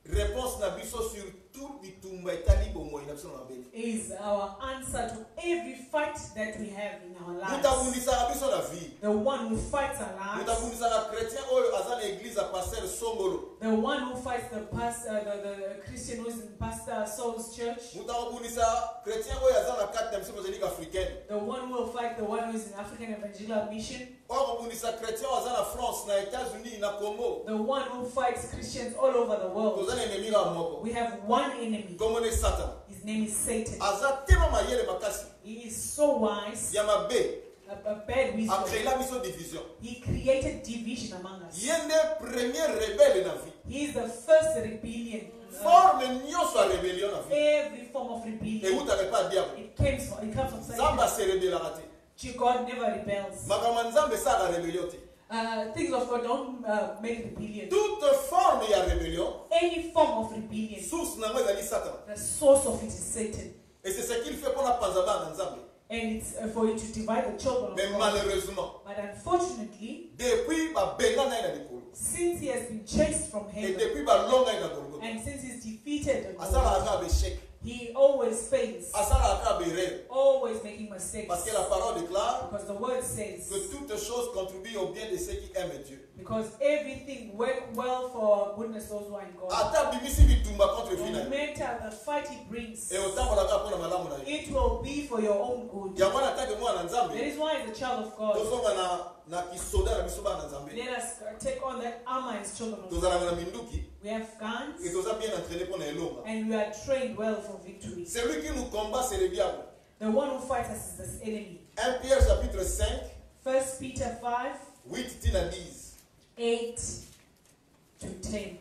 réponse na biso sur tout bitumba etali bomo ina biso na beli. is our answer to every fight that we have in our lives. Mutabundisa biso la vie. The one who fights our lives, Mutabundisa ka chrétien oyo aza na église a pasteur Songolo. the one who fights the the Christian who is in Pastor Saul's church, Mutabundisa chrétien oyo aza na carte na biso évangélique africaine. the one who will fight the one who is in African Evangelical Mission, Oyo kubundisa chrétien oyo aza na France, na États-Unis, na Congo. the one who fights Christians all over the world. Toza na ennemi la moko. We have one enemy. Kombo ne Satan. His name is Satan. Aza tema mayele makasi. He is so wise, Ya mabe. a bad wisdom. Après la mission division. He created division among us. Yende premier rebelle na vie. He is the first rebellion. Forme nyonso ya rébellion na vie. Every form of Et rebellion. vous t'avez pas diable. It comes from Zamba Satan. se rebellera te. God never rebels. Makambo nzambe sala rébellion te. Things of God don't make rebellion. Toute forme ya rébellion, Any form of rebellion, source nango ezali Satan. the source of it is Satan. Et c'est ce qu'il fait pour la panzaba na nzambe. And it's for you to divide the children Mais of God. malheureusement, But unfortunately, depuis ba benga na ina likolo. since he has been chased from Et heaven, depuis ba longa ina Golgotha. and since he's defeated, Asala aka be échec. he always fails, Asala aka be erreur. always making mistakes. Parce que la parole déclare Because the word says, que toutes choses contribuent au bien de ceux qui aiment Dieu. because everything works well for goodness those who are in God. Ata bimisi bitumba contre No final. matter the fight he brings, Et otambola ka pona malamu na yo. it will be for your own good. Yango na tanke mwana That nzambe. is why, as a child of God, Tozonga na kisoda na biso bana nzambe. let us take on that armor as children of God. Tozala na minduki. We have guns Et toza bien entraîné pour na elonga. and we are trained well for victory. Celui qui nous combat, c'est le diable. The one who fights us is the enemy. 1 Pierre chapitre 5, 1 Peter 5, 8 tina 10. 8 to 10.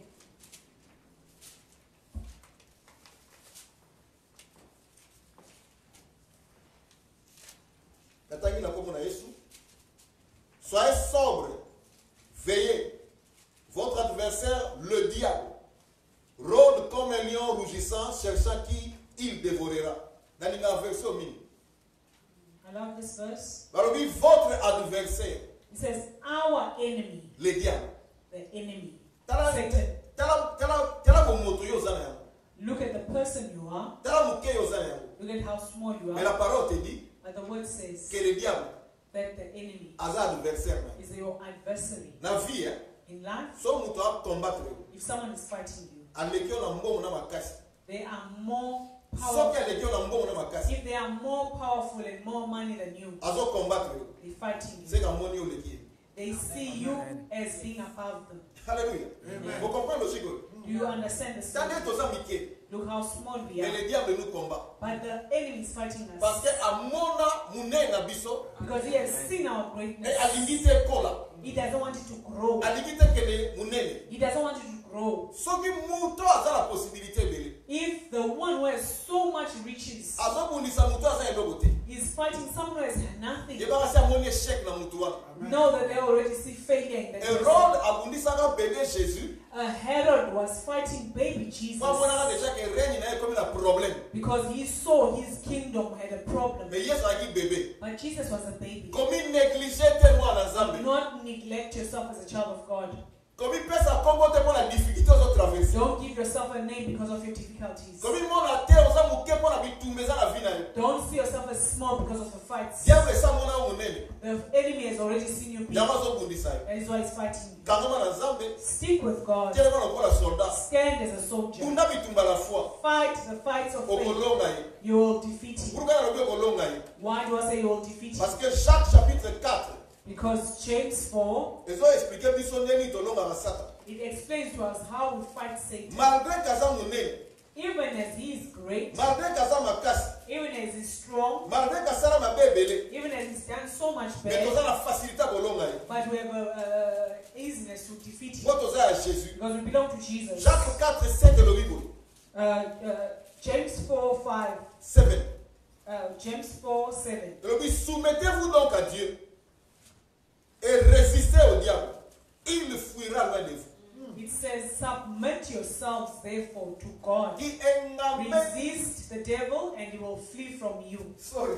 Natangi na kombo na Yesu. Soyez sobre, veillez. Votre adversaire, le diable, rôde comme un lion rougissant, cherchant qui il dévorera. Dans la version mini. I love this verse. Balobi, votre adversaire, It says, our enemy, le diable. the enemy, Tala Satan. bomoto yo zana yango. Look at the person you are. Tala muke yo zana yango. Look at how small you Mais la are. parole te dit But the word says que le diable that the enemy aza adversaire. is your adversary. Na vie, hein, In life, so muto a combattre yo. if someone is fighting you, Aleki yo na mbongo na makasi. they are more Soki powerful. aleki yo na mbongo na makasi. If they are more powerful and more money than you, Azo combattre yo. they're fighting you. C'est ka moni yo leki. They see you as being above them. Alléluia. Vous comprenez logique? Do you understand the Tandis story? toza mike. Look how small we Mais are. le diable nous combat. But the enemy is fighting Parce us que amona munene na biso because he has seen our et greatness. alingi te kola. He doesn't want it to grow. Alingi te kele munene. He doesn't want it to grow. Soki muto aza la possibilité bele. If the one who has so much riches Azo bundisa muto aza eloko te. is fighting someone who has nothing, Yeba kasi amoni échec na mutu wana. know that they already see failure in that person. Hérode abundisaka bébé Jésus. Herod was fighting baby Jesus Kwa mwana déjà que règne na comme na problème. because he saw his kingdom had a problem. Mais Yesu aki bébé. But Jesus was a baby. Comme il négligeait te mwana Do nzambe. not neglect yourself as a child of God. Comme il pesa Congo te mwana difficulté aux traverser. Don't give yourself a name because of your difficulties. Comme il mona te oza muke pona bitumbe za la vie na yo. Don't see yourself as small because of the fights. Diable esa mona munene. The enemy has already seen you big. Yango azo bundisa yo. That is why he's fighting you. Kangama na nzambe. Stick with God. Tiele mwana kola soldat. Stand as a soldier. Bunda bitumba la foi. Fight the fights of faith. Okolonga ye. You will defeat him. Pourquoi na lobi okolonga ye? Why do I say you will defeat him? Parce que Jacques chapitre 4 Because James 4, ezo expliquer biso ndeni tolonga na Satan. it explains to us how we fight Satan. Malgré kaza munene, Even as he is great, malgré kaza makasi, even as he's strong, malgré kasala mabe ebele, even as he's done so much mais bad, toza na facilité kolonga ye. but but we have a easiness to defeat him Moi, tu à Jésus. because we belong to Jesus. Jacques 4, 7 et le Bible. James 4:5. 7. James 4:7. Le Bible, soumettez-vous donc à Dieu et résistez au diable. Il fuira loin de vous. It says, submit yourselves therefore to God. Qui engamène, Resist the devil and he will flee from you. sorry,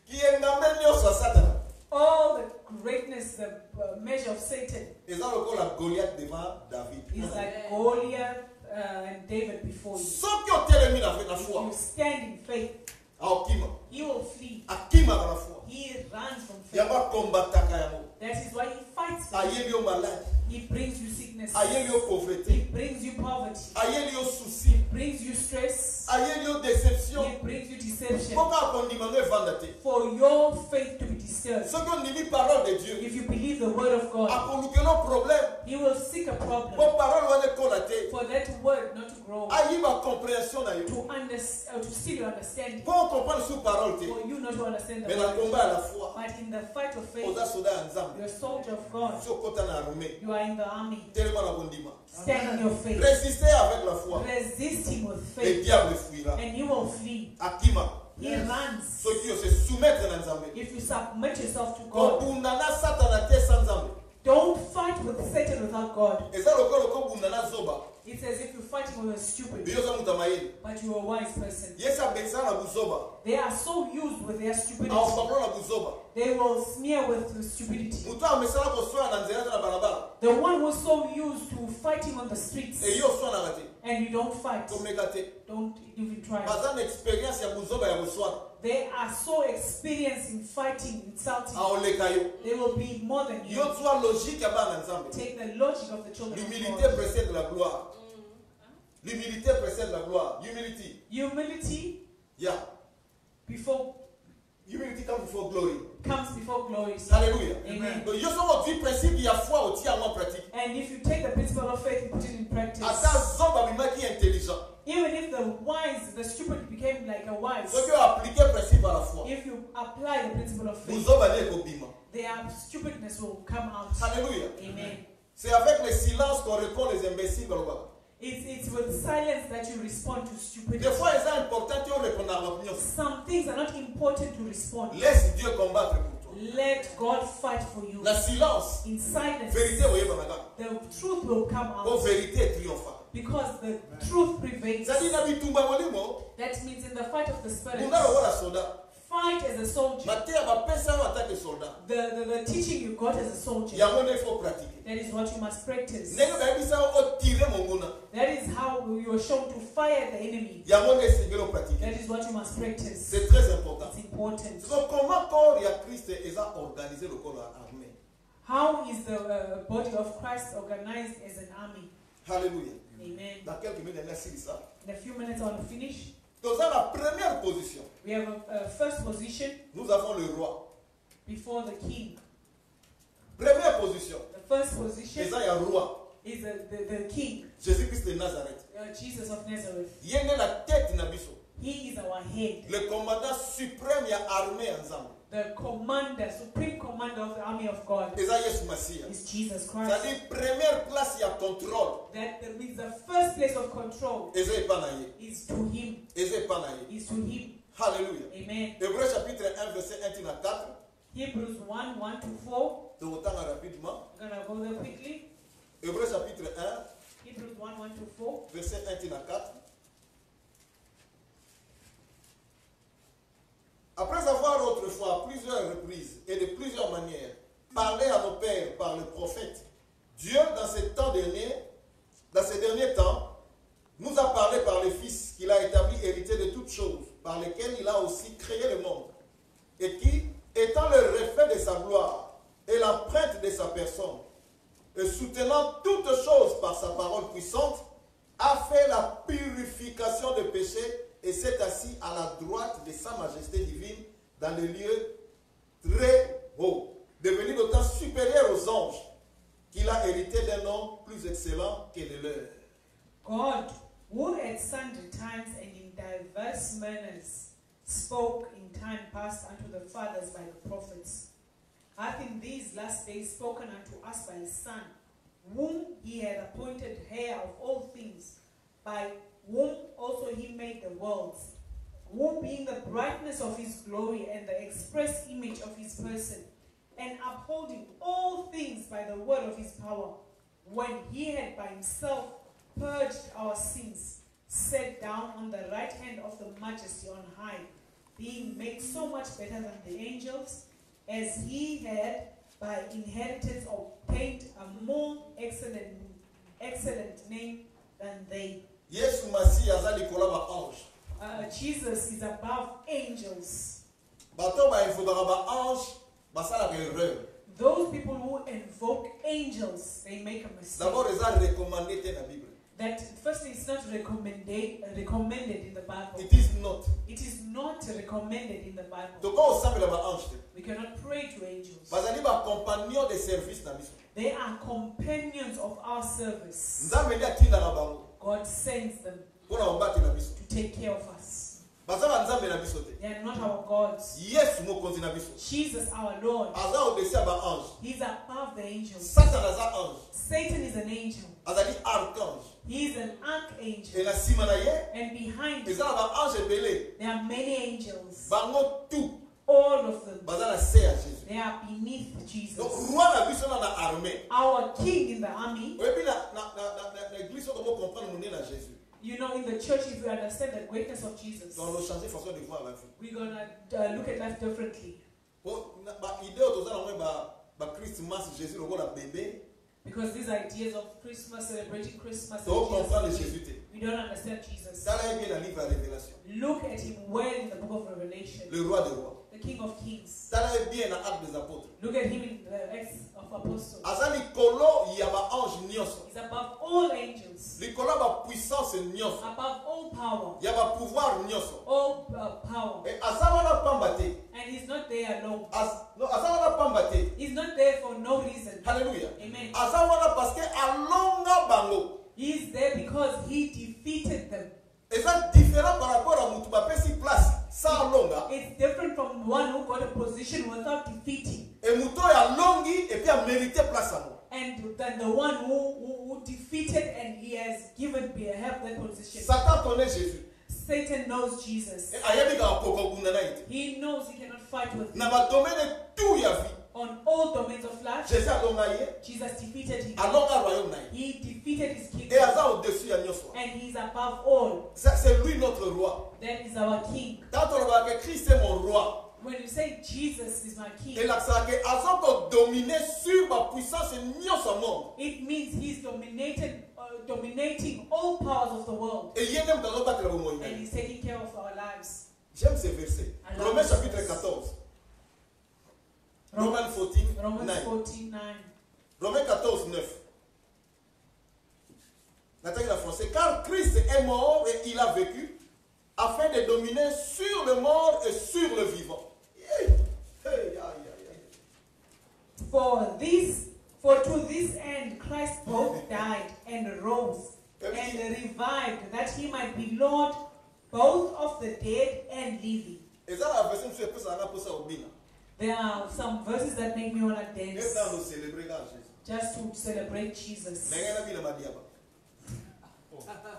qui engamène nyonso à Satan. All the greatness, the measure of Satan Et ça encore la Goliath devant David. is like Goliath and David before you. Ceux qui ont télémis la If foi, you stand in faith, à Okima, he will flee. à Kima dans la foi. He runs from Il y a faith. pas combattre Kayamo. That is why he fights for you. Aïe lui malade, He brings you sickness. aïe lui He pauvreté, brings you poverty. aïe lui souci, He brings you stress. aïe lui déception. He brings you deception. Pourquoi on dit manger vendate? For your faith to be disturbed. Ceux qui ont dit parole de Dieu, If you believe the word of God, à pour nos problèmes, he will seek a problem pour parole on est collaté. for that word not to grow. Aïe ma compréhension na yo. To steal your understanding. Pour comprendre sous parole te. For you not to understand the Mais dans le word. combat à la foi, But in the fight of faith, aux soldats ensemble. you're a soldier of God. Si au côté na armée, You are in the army. tellement la bondima. Stand in your faith. Résistez avec la foi. Resist him with Le faith. diable fuira. And you will flee. Akima. He runs. Ceux qui se soumettent dans Nzambe. If you submit yourself to Quand God. bundana Satan te sans Nzambe. Don't fight with Satan without God. Et ça le corps bundana zoba. It's as if you're fighting with a stupid, Biyo za mutamayeli. but you're a wise person. Yesa beksa na buzoba. They are so used with their stupidity. Au bakro na buzoba. They will smear with the stupidity. Mutu amesala ko soya na nzela na barabara. The one who's so used to fighting on the streets Et yo soya na ngati. and you don't fight, Komekate. don't even try. Baza na experience ya buzoba ya buswana. They are so experienced in fighting, insulting. Aoleka yo. They will be more than you. Yo tuwa logique ya bana Nzambe. Take the logic of the children of L'humilité God. précède la gloire. L'humilité précède la gloire. Humility. Humility Yeah. before Humility comes before glory. comes before glory. Alléluia. Amen. Donc, yo sommes du principe il y a foi au tir en pratique. And if you take the principle of faith and put it in practice, Ata zoba bima qui est intelligent. even if the wise, the stupid became like a wise, Ceux qui ont appliqué le principe à la foi. if you apply the principle of Vous faith, zoba ne kobima. their stupidness will come out. Alléluia. Amen. C'est avec le silence qu'on répond les imbéciles. It's with silence that you respond to stupidity. Des fois, il est important que tu répondes à l'opinion. Some things are not important to respond. Laisse Dieu combattre pour toi. Let God fight for you. Le silence, In silence, vérité, vous voyez, madame. the truth will come Vos out vérité triomphale. because the truth prevails. Ça dit, nabi tumba molimo. That means in the fight of the spirit, Munda le la soldat. fight as a soldier. Maté a ba pesa en tant que soldat. The teaching you got as a soldier, Yango ne faut pratiquer. that is what you must practice. Nengo ba bisa o tirer monguna. That is how you are shown to fire the enemy. Yango ne singelo pratiquer. That is what you must practice. C'est très important. It's important. Donc comment corps ya Christ est organisé le corps armé. How is the body of Christ organized as an army? Alléluia. Amen. Dans quelques minutes, on a fini ça. In a few minutes, I want to finish. Dans la première position, We have a first position nous avons le roi. before the king. Première position, The first position c'est ça, il y a un roi. is the king, Jésus-Christ de Nazareth. Jesus of Nazareth. Il est la tête de Nabiso. He is our head, Le commandant suprême, il y a armée ensemble. the commander, supreme commander of the army of God C'est ça, Yesu Massia. is Jesus Christ. C'est-à-dire, première place, il y a contrôle. That means the first place of control Et c'est pas naïe. is to him. Et c'est pas naïe. Is to him. Alléluia. Amen. Hébreu chapitre 1, verset 1 à 4. Hebrews 1:1 to 4. De autant rapidement. I'm gonna go there quickly. Hébreu chapitre 1, Hebrews 1:1 to 4. verset 1 à 4. Après avoir autrefois à plusieurs reprises et de plusieurs manières parlé à nos pères par le prophète, Dieu dans ces derniers temps, nous a parlé par le Fils qu'il a établi héritier de toutes choses, par lesquelles il a aussi créé le monde, et qui, étant le reflet de sa gloire et l'empreinte de sa personne, et soutenant toutes choses par sa parole puissante, a fait la purification des péchés et s'est assis à la droite de sa majesté divine dans les lieux très hauts, devenu d'autant supérieur aux anges qu'il a hérité d'un nom plus excellent que le leur. God, who at sundry times and in diverse manners spoke in time past unto the fathers by the prophets, hath in these last days spoken unto us by his Son, whom he had appointed heir of all things, by whom also he made the worlds, who being the brightness of his glory and the express image of his person, and upholding all things by the word of his power, when he had by himself purged our sins, sat down on the right hand of the majesty on high, being made so much better than the angels, as he had by inheritance obtained a more excellent name than they. Yesu Masihi aza likolo ba ange. Jesus is above angels. Bato ba invokaka ba ange basalaka erreur. Those people who invoke angels, they make a mistake. D'abord eza recommandé te na Bible. That firstly, it's not recommended in the Bible. It is not. It is not recommended in the Bible. Donc quand on s'appelle ba ange te. We cannot pray to angels. Bazali ba compagnon de service na biso. They are companions of our service. Nzambe ndi atinda na bango. God sends them Pona obati na biso. to take care of us. Bazaba nzambe na biso te. They are not our gods. Yesu mokonzi na biso. Jesus, our Lord, Aza au-dessus ba ange. He's above the angels. Satan aza ange. Satan is an angel. Azali archange. He is an archangel. Et na sima na ye, And behind him, eza na ba ange ebele. there are many angels. Bango tout All of them. baza na se ya Jésus. They are beneath Jesus. Donc roi na biso na armée. Our king in the army. Oyebi na église on doit comprendre monnaie na Jésus. You know, in the church, if you understand the greatness of Jesus, Donc on changer façon de voir la vie. we're going to look at life differently. Bon, ba idée autour ça na ba Christmas Jésus le roi bébé. Because these ideas of Christmas, celebrating Christmas, Donc on comprend le and Jésus Jesus, te. we don't understand Jesus. Ça là bien dans le livre de Révélation. Look at him well in the book of Revelation, Le roi des rois. the King of Kings. Ça là bien dans Actes des apôtres. Look at him in the Acts of Apostles. Azali kolo ya ba ange nyonso. He's above all angels, Likolo ba puissance nyonso. above all power, Ya ba pouvoir nyonso. all power. Et azawana pamba te. And he's not there alone. Non, azawana pamba te. He's not there for no reason. Alléluia. Amen. Azawana parce que alonga bango. He's there because he defeated them. Et ça différent par rapport à mutu ba pesi place sans longa. It's different from one who got a position without defeating. Et muto ya longi et puis a mérité place à moi. And then the one who defeated and he has given have that position. Satan connaît Jésus. Satan knows Jesus. Et ayebi ka poko bunda na ite. He knows he cannot fight with Na him. ba domaine tout ya vie. On all domains of life, Jésus alonga ye. Jesus defeated him. Alonga royaume na ye. He defeated his Et kingdom. aza au-dessus ya nyonso. And he's above all. C'est lui notre roi. That is our king. Quand on va que Christ est mon roi. When you say Jesus is my Et king, là ça que aza ko dominer sur ma puissance nyonso monde. it means he's dominating all powers of the world. Et yé même dans battre le monde. And he's taking care of our lives. J'aime ce verset. Romains chapitre 14. Romans 14, Romans 9. 14:9. Romains 14, 9. N'attaque la français. Car Christ est mort et il a vécu afin de dominer sur le mort et sur le vivant. Yeah. Hey, yeah. For to this end Christ both died and rose and revived, that he might be Lord both of the dead and living. Et ça, la version sur ça n'a pas ça au bina. There are some verses that make me want to Et dance dans nous célébrer quand Jésus. just to celebrate Jesus. N'engagez pas bina madiaba.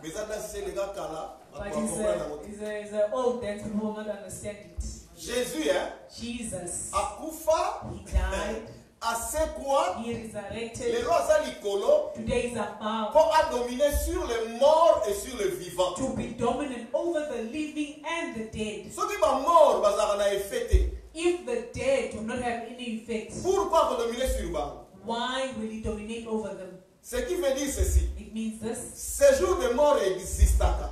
Mais ça c'est les gars là. But it's an old dance, people will not understand it. Jésus, hein, Jesus, a kufa, he died, a c'est quoi? he Les resurrected, rois salikolo. today is above, Pour a dominé sur les morts et sur les vivants. to be dominant over the living and the dead. Ceux qui sont morts, bazar na effet. If the dead do not have any effect, Pourquoi vous dominez sur eux? why will he dominate over them? Ce qui veut dire ceci. It means this. Ce jour de mort existe. The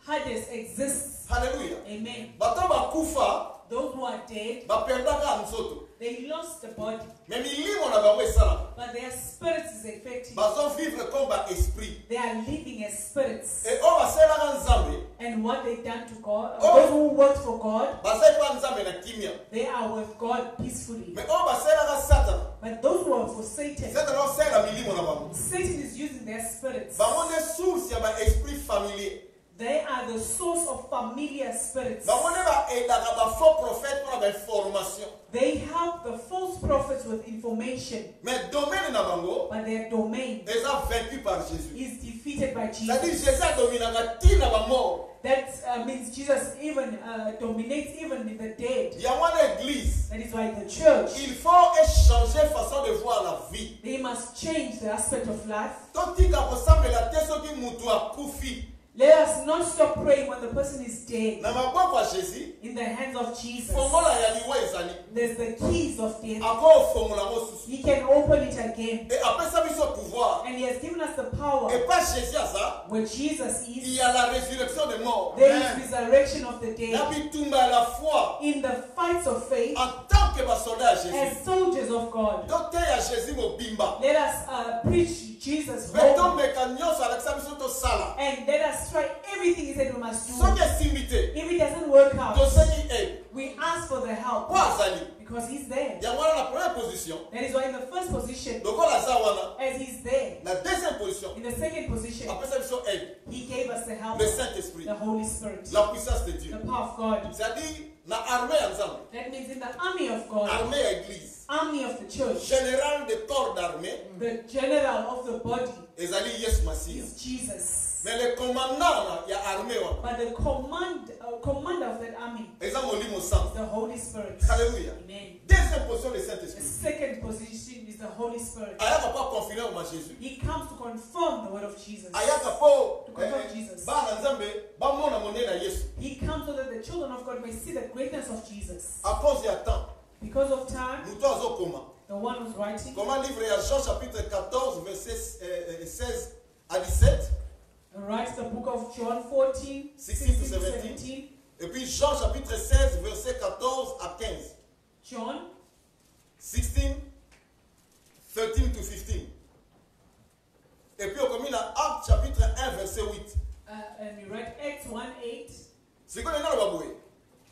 Hades exists. Alléluia. Amen. Bato ba kufa, Those who are dead, ba perdaka nsoto. they lost the body, Mais milimo na bango esala. but their spirits is effective. Bazo vivre comme ba esprit. They are living as spirits. Et on va sela nzambe. And what they've done to God, Oh. those who work for God, Bazai pa nzambe na kimia. they are with God peacefully. Mais on va sela Satan. But those who are for Satan, Satan on sela milimo na bango. Satan is using their spirits. Bango ne source ya ba esprit familier. They are the source of familiar spirits. Faux prophète pour la formation. They help the false prophets with information. Mais domaine na bango, but their domain ils sont vaincus par Jésus. is defeated by C'est-à-dire Jesus. Jésus a dominé la tine na mort. That means Jesus even dominates even in the dead. Il y a une église. That is why the church, Il faut changer façon de voir la vie. they must change the aspect of life. Tant que ressemble la tête qui mutu a kufi. Let us not stop praying when the person is dead. Na maboko ya Jésus. In the hands of Jesus, Fongola ya liwa ezali. there's the keys of death. Encore fongola mosusu. He can open it again. Et après ça biso pouvoir. And he has given us the power. Et pas Jésus à ça. Where Jesus Il is, y a la résurrection des morts. there is resurrection of the dead. La bitumba à la foi. In the fights of faith, En tant que soldat à Jésus. as soldiers of God, Docteur à Jésus mobimba. let us preach Jesus Mettons home. mécanios avec ça biso to sala. And let us try everything he said we must do. Soki simité. If it doesn't work out, To seki aide. we ask for the help Kwa azali. because he's there. Ya wana la première position. That is why in the first position, Donc on a ça wana. as he's there, La deuxième position. in the second position, Après ça biso aide. he gave us the help, Le Saint-Esprit. the Holy Spirit, La puissance de Dieu. the power of God. C'est-à-dire na armée ensemble. That means in the army of God, Armée à église. army of the church, Général de corps d'armée. the general of the body Ezali Yes Massia. is Jesus. Mais le commandant il y a armée wa. But the commander of that army Ezali molimo sang. is the Holy Spirit. Alléluia. Amen. Deuxième position le The Saint-Esprit. second position is the Holy Spirit. Aya va pas confirmer au Jésus. He comes to confirm the word of Jesus. Aya kapo To confirm Jesus. ba na nzambe ba mona monena Yesu. He comes so that the children of God may see the greatness of Jesus. À cause ya temps. Because of time, Nous tous au comment. the one who's writing, Comment livre à Jean chapitre 14 verset 16 à 17. writes the book of John 14, 16 to 16 to 17. 17. Et puis Jean chapitre 16 verset 14 à 15. John 16, 13 to 15. Et puis on commence à Actes chapitre 1 verset 8. and we read Acts 1:8. C'est quoi le nom de Baboué?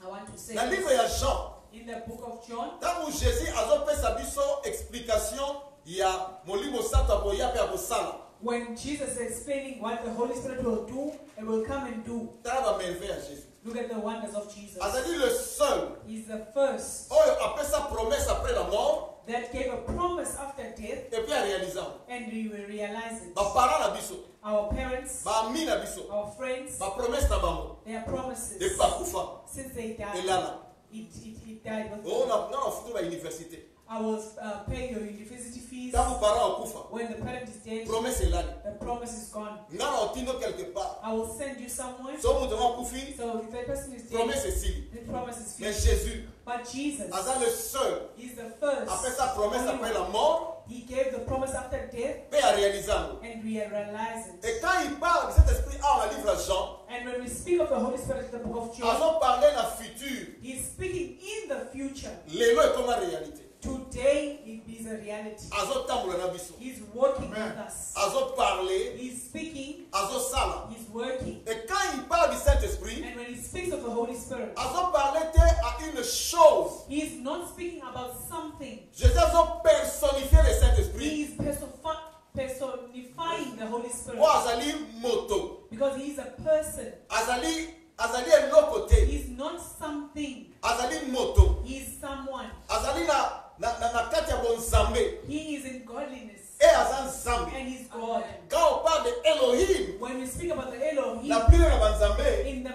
I want to say Dans le livre this. de Jean, In the book of John, tant où Jésus a fait sa explication, il y a Molimo Santa Boya et Abosala. when Jesus is explaining what the Holy Spirit will do and will come and do, T'as va m'élever à Jésus. look at the wonders of Jesus. C'est-à-dire le seul. He's the first Oh, après sa promesse après la mort, that gave a promise after death, et puis en réalisant. and we will realize it. Ba parents na biso, Our parents, ba ami na biso, our friends, ba promesse na bango, their promises, de pas kufa. since they Et died, là là. it died with Oh, them. on a futur à l'université. I will pay your university fees. Quand vos parents kufa, When the parent is dead, promesse est là. the promise is gone. Ngana otindo quelque part. I will send you somewhere. So mutu wa kufi, So if that person is dead, promesse est si. the promise is Mais finished. Jésus, But Jesus Asa le seul, is the first. après sa promesse only après one. la mort, He gave the promise after death, peut à réaliser. and we realize it. Et quand il parle de cet esprit dans le livre de Jean, And when we speak of the Holy Spirit in the book of John, Asa parler dans le futur. he's speaking in the future. L'élo est comme la réalité. Today it is a reality. Asa tamboula na biso. He's working with us. Asa parler, He's speaking, Asa sala. he's working. Et quand il parle du Saint-Esprit, And when he speaks of the Holy Spirit, Asa parler à une chose. he is not speaking about something. Jésus a personnifié le He Saint-Esprit. is personifying the Holy Spirit. Ou Azali moto. Because he is a person. Azali est l'autre côté. He is not something. Azali moto. He is someone. Azali na kati ya bonzambe. He is in godliness. Et azan zambe. And he's God. Quand on parle de Elohim, When we speak about the Elohim, la pluie na banzambe, in the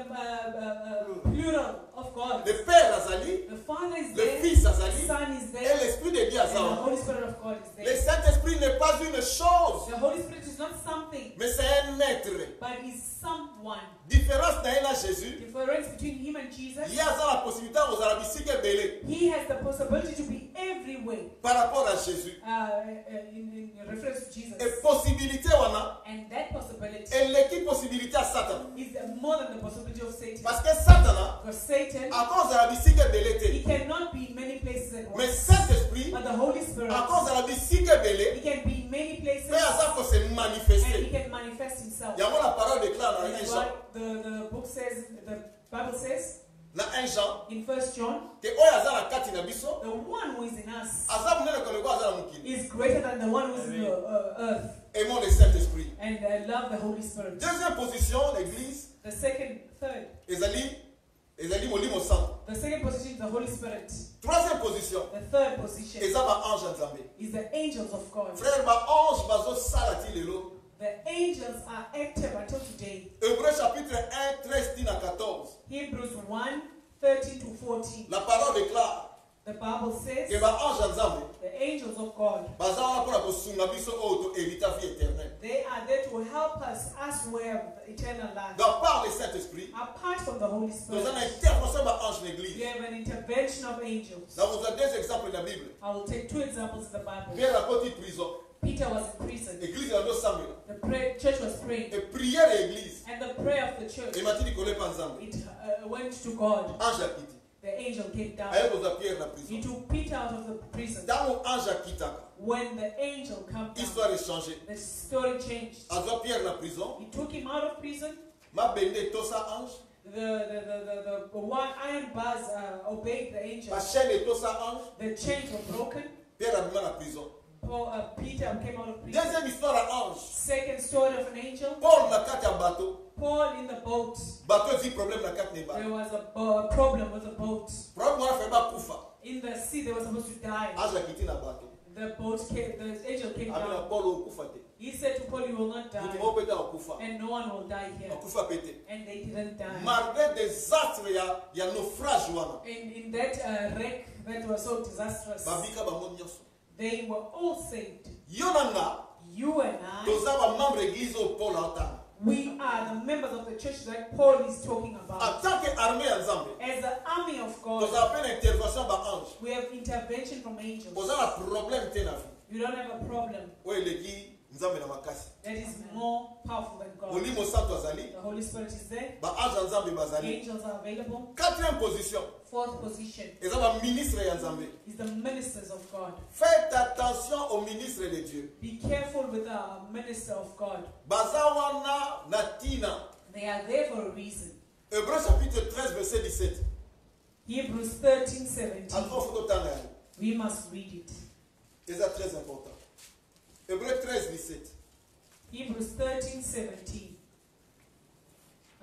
plural of God, le Père Azali, the Father is le there, Fils the Azali, Son is et there, l'Esprit de Dieu and the Azali. Holy Spirit of God is Le there. Saint-Esprit n'est pas une chose, The Holy Spirit is not something, mais c'est un être. but is someone. Différence na na Jésus, Difference between him and Jesus, il y a la possibilité aux arabisiques belé he has the possibility to be everywhere par rapport à Jésus. in reference to Jesus. Et possibilité wana, And that possibility et l'équipe possibilité à Satan. is more than the possibility of Satan. Parce que Satan, Because Satan, à cause de la musique belé, he cannot be in many places at mais once. Saint-Esprit, But the Holy Spirit, à cause de la musique belé, he can be in many places fait à ça pour se and he manifester. can manifest himself. Il y a la parole déclare dans 1 That's Jean, what the book says, the Bible says dans 1 Jean, in 1 John, que oyo aza na kati na biso, the one who is in us aza munene koleko aza na mokili. is greater than the one who is in the earth. Aimons le Saint-Esprit. And and love the Holy Spirit. Deuxième position, l'église, The third. ezali molimo santo. The second position is the Holy Spirit. Troisième position, The third position eza ba ange ya Nzambe. is the angels of God. Frère, ba ange bazo sala ti lelo. The angels are active until today. Hébreux chapitre 1, 13 à 14. Hebrews 1, 13 to 14. La parole déclare The Bible says que ba ange ya Nzambe the angels of God, baza wana mpona kosunga biso oyo tohérita vie éternelle. they are there to help us we have eternal life. Donc par le Saint-Esprit, Apart from the Holy nous avons Spirit, une intervention ba ange l'église. we have an intervention of angels. Nous avons deux exemples dans la Bible. I will take two examples in the Bible. Pierre a côté prison. Peter was in prison. L'église a dos Samuel. The church was praying. Et prière de l'église. And the prayer of the church, Et Mathilde connaît pas Nzambe. it went to God. Ange a quitté. The angel came down. Aïe vous a Pierre la He prison. took Peter out of the prison. Dans mon ange a quitté. When the angel came down, Histoire est changée. the story changed. Azo Pierre la prison. He took him out of prison. Ma bende tosa ange. The one iron bars obeyed the angel. Ma chaîne est tosa ange. The chains were broken. Pierre a mis la prison. Peter came out of prison. Deuxième histoire à ange. Second story of an angel. Paul na kati ya bateau. Paul in the boat. Bateau dit problème na kati ne ba. There was a problem with the boat. Problème wana fait ba kufa. In the sea, they were supposed to die. Ange a quitté na bateau. The angel came Amina down. Paul au kufa te. He said to Paul, you will not die. Mutu mo peta au kufa. And no one will die here. Au kufa pété. And they didn't die. Malgré des astres ya naufrage wana. And in that wreck that was so disastrous, Babika bango nyonso. they were all saved. Yo nanga You and I, toza ba membre église au Paul atanga. we are the members of the church that Paul is talking about. En tant qu'armée ya Nzambe, As the army of God, toza appelle intervention ba ange. we have intervention from angels. Toza na problème te na vie. You don't have a problem Oyo eleki Nzambe na makasi. that is more powerful than God. Molimo santo azali. The Holy Spirit is there. Ba ange ya Nzambe The bazali. angels are available. Quatrième position. Fourth position Eza ba ministre ya Nzambe. is the ministers of God. Faites attention aux ministres de Dieu. Be careful with the minister of God. Baza wana na tina. They are there for a reason. Hébreux chapitre 13 verset 17. Hebrews 13:17. Encore faut tanga yani. We must read it. C'est très important. Hébreux 13 17. Hebrews 13:17.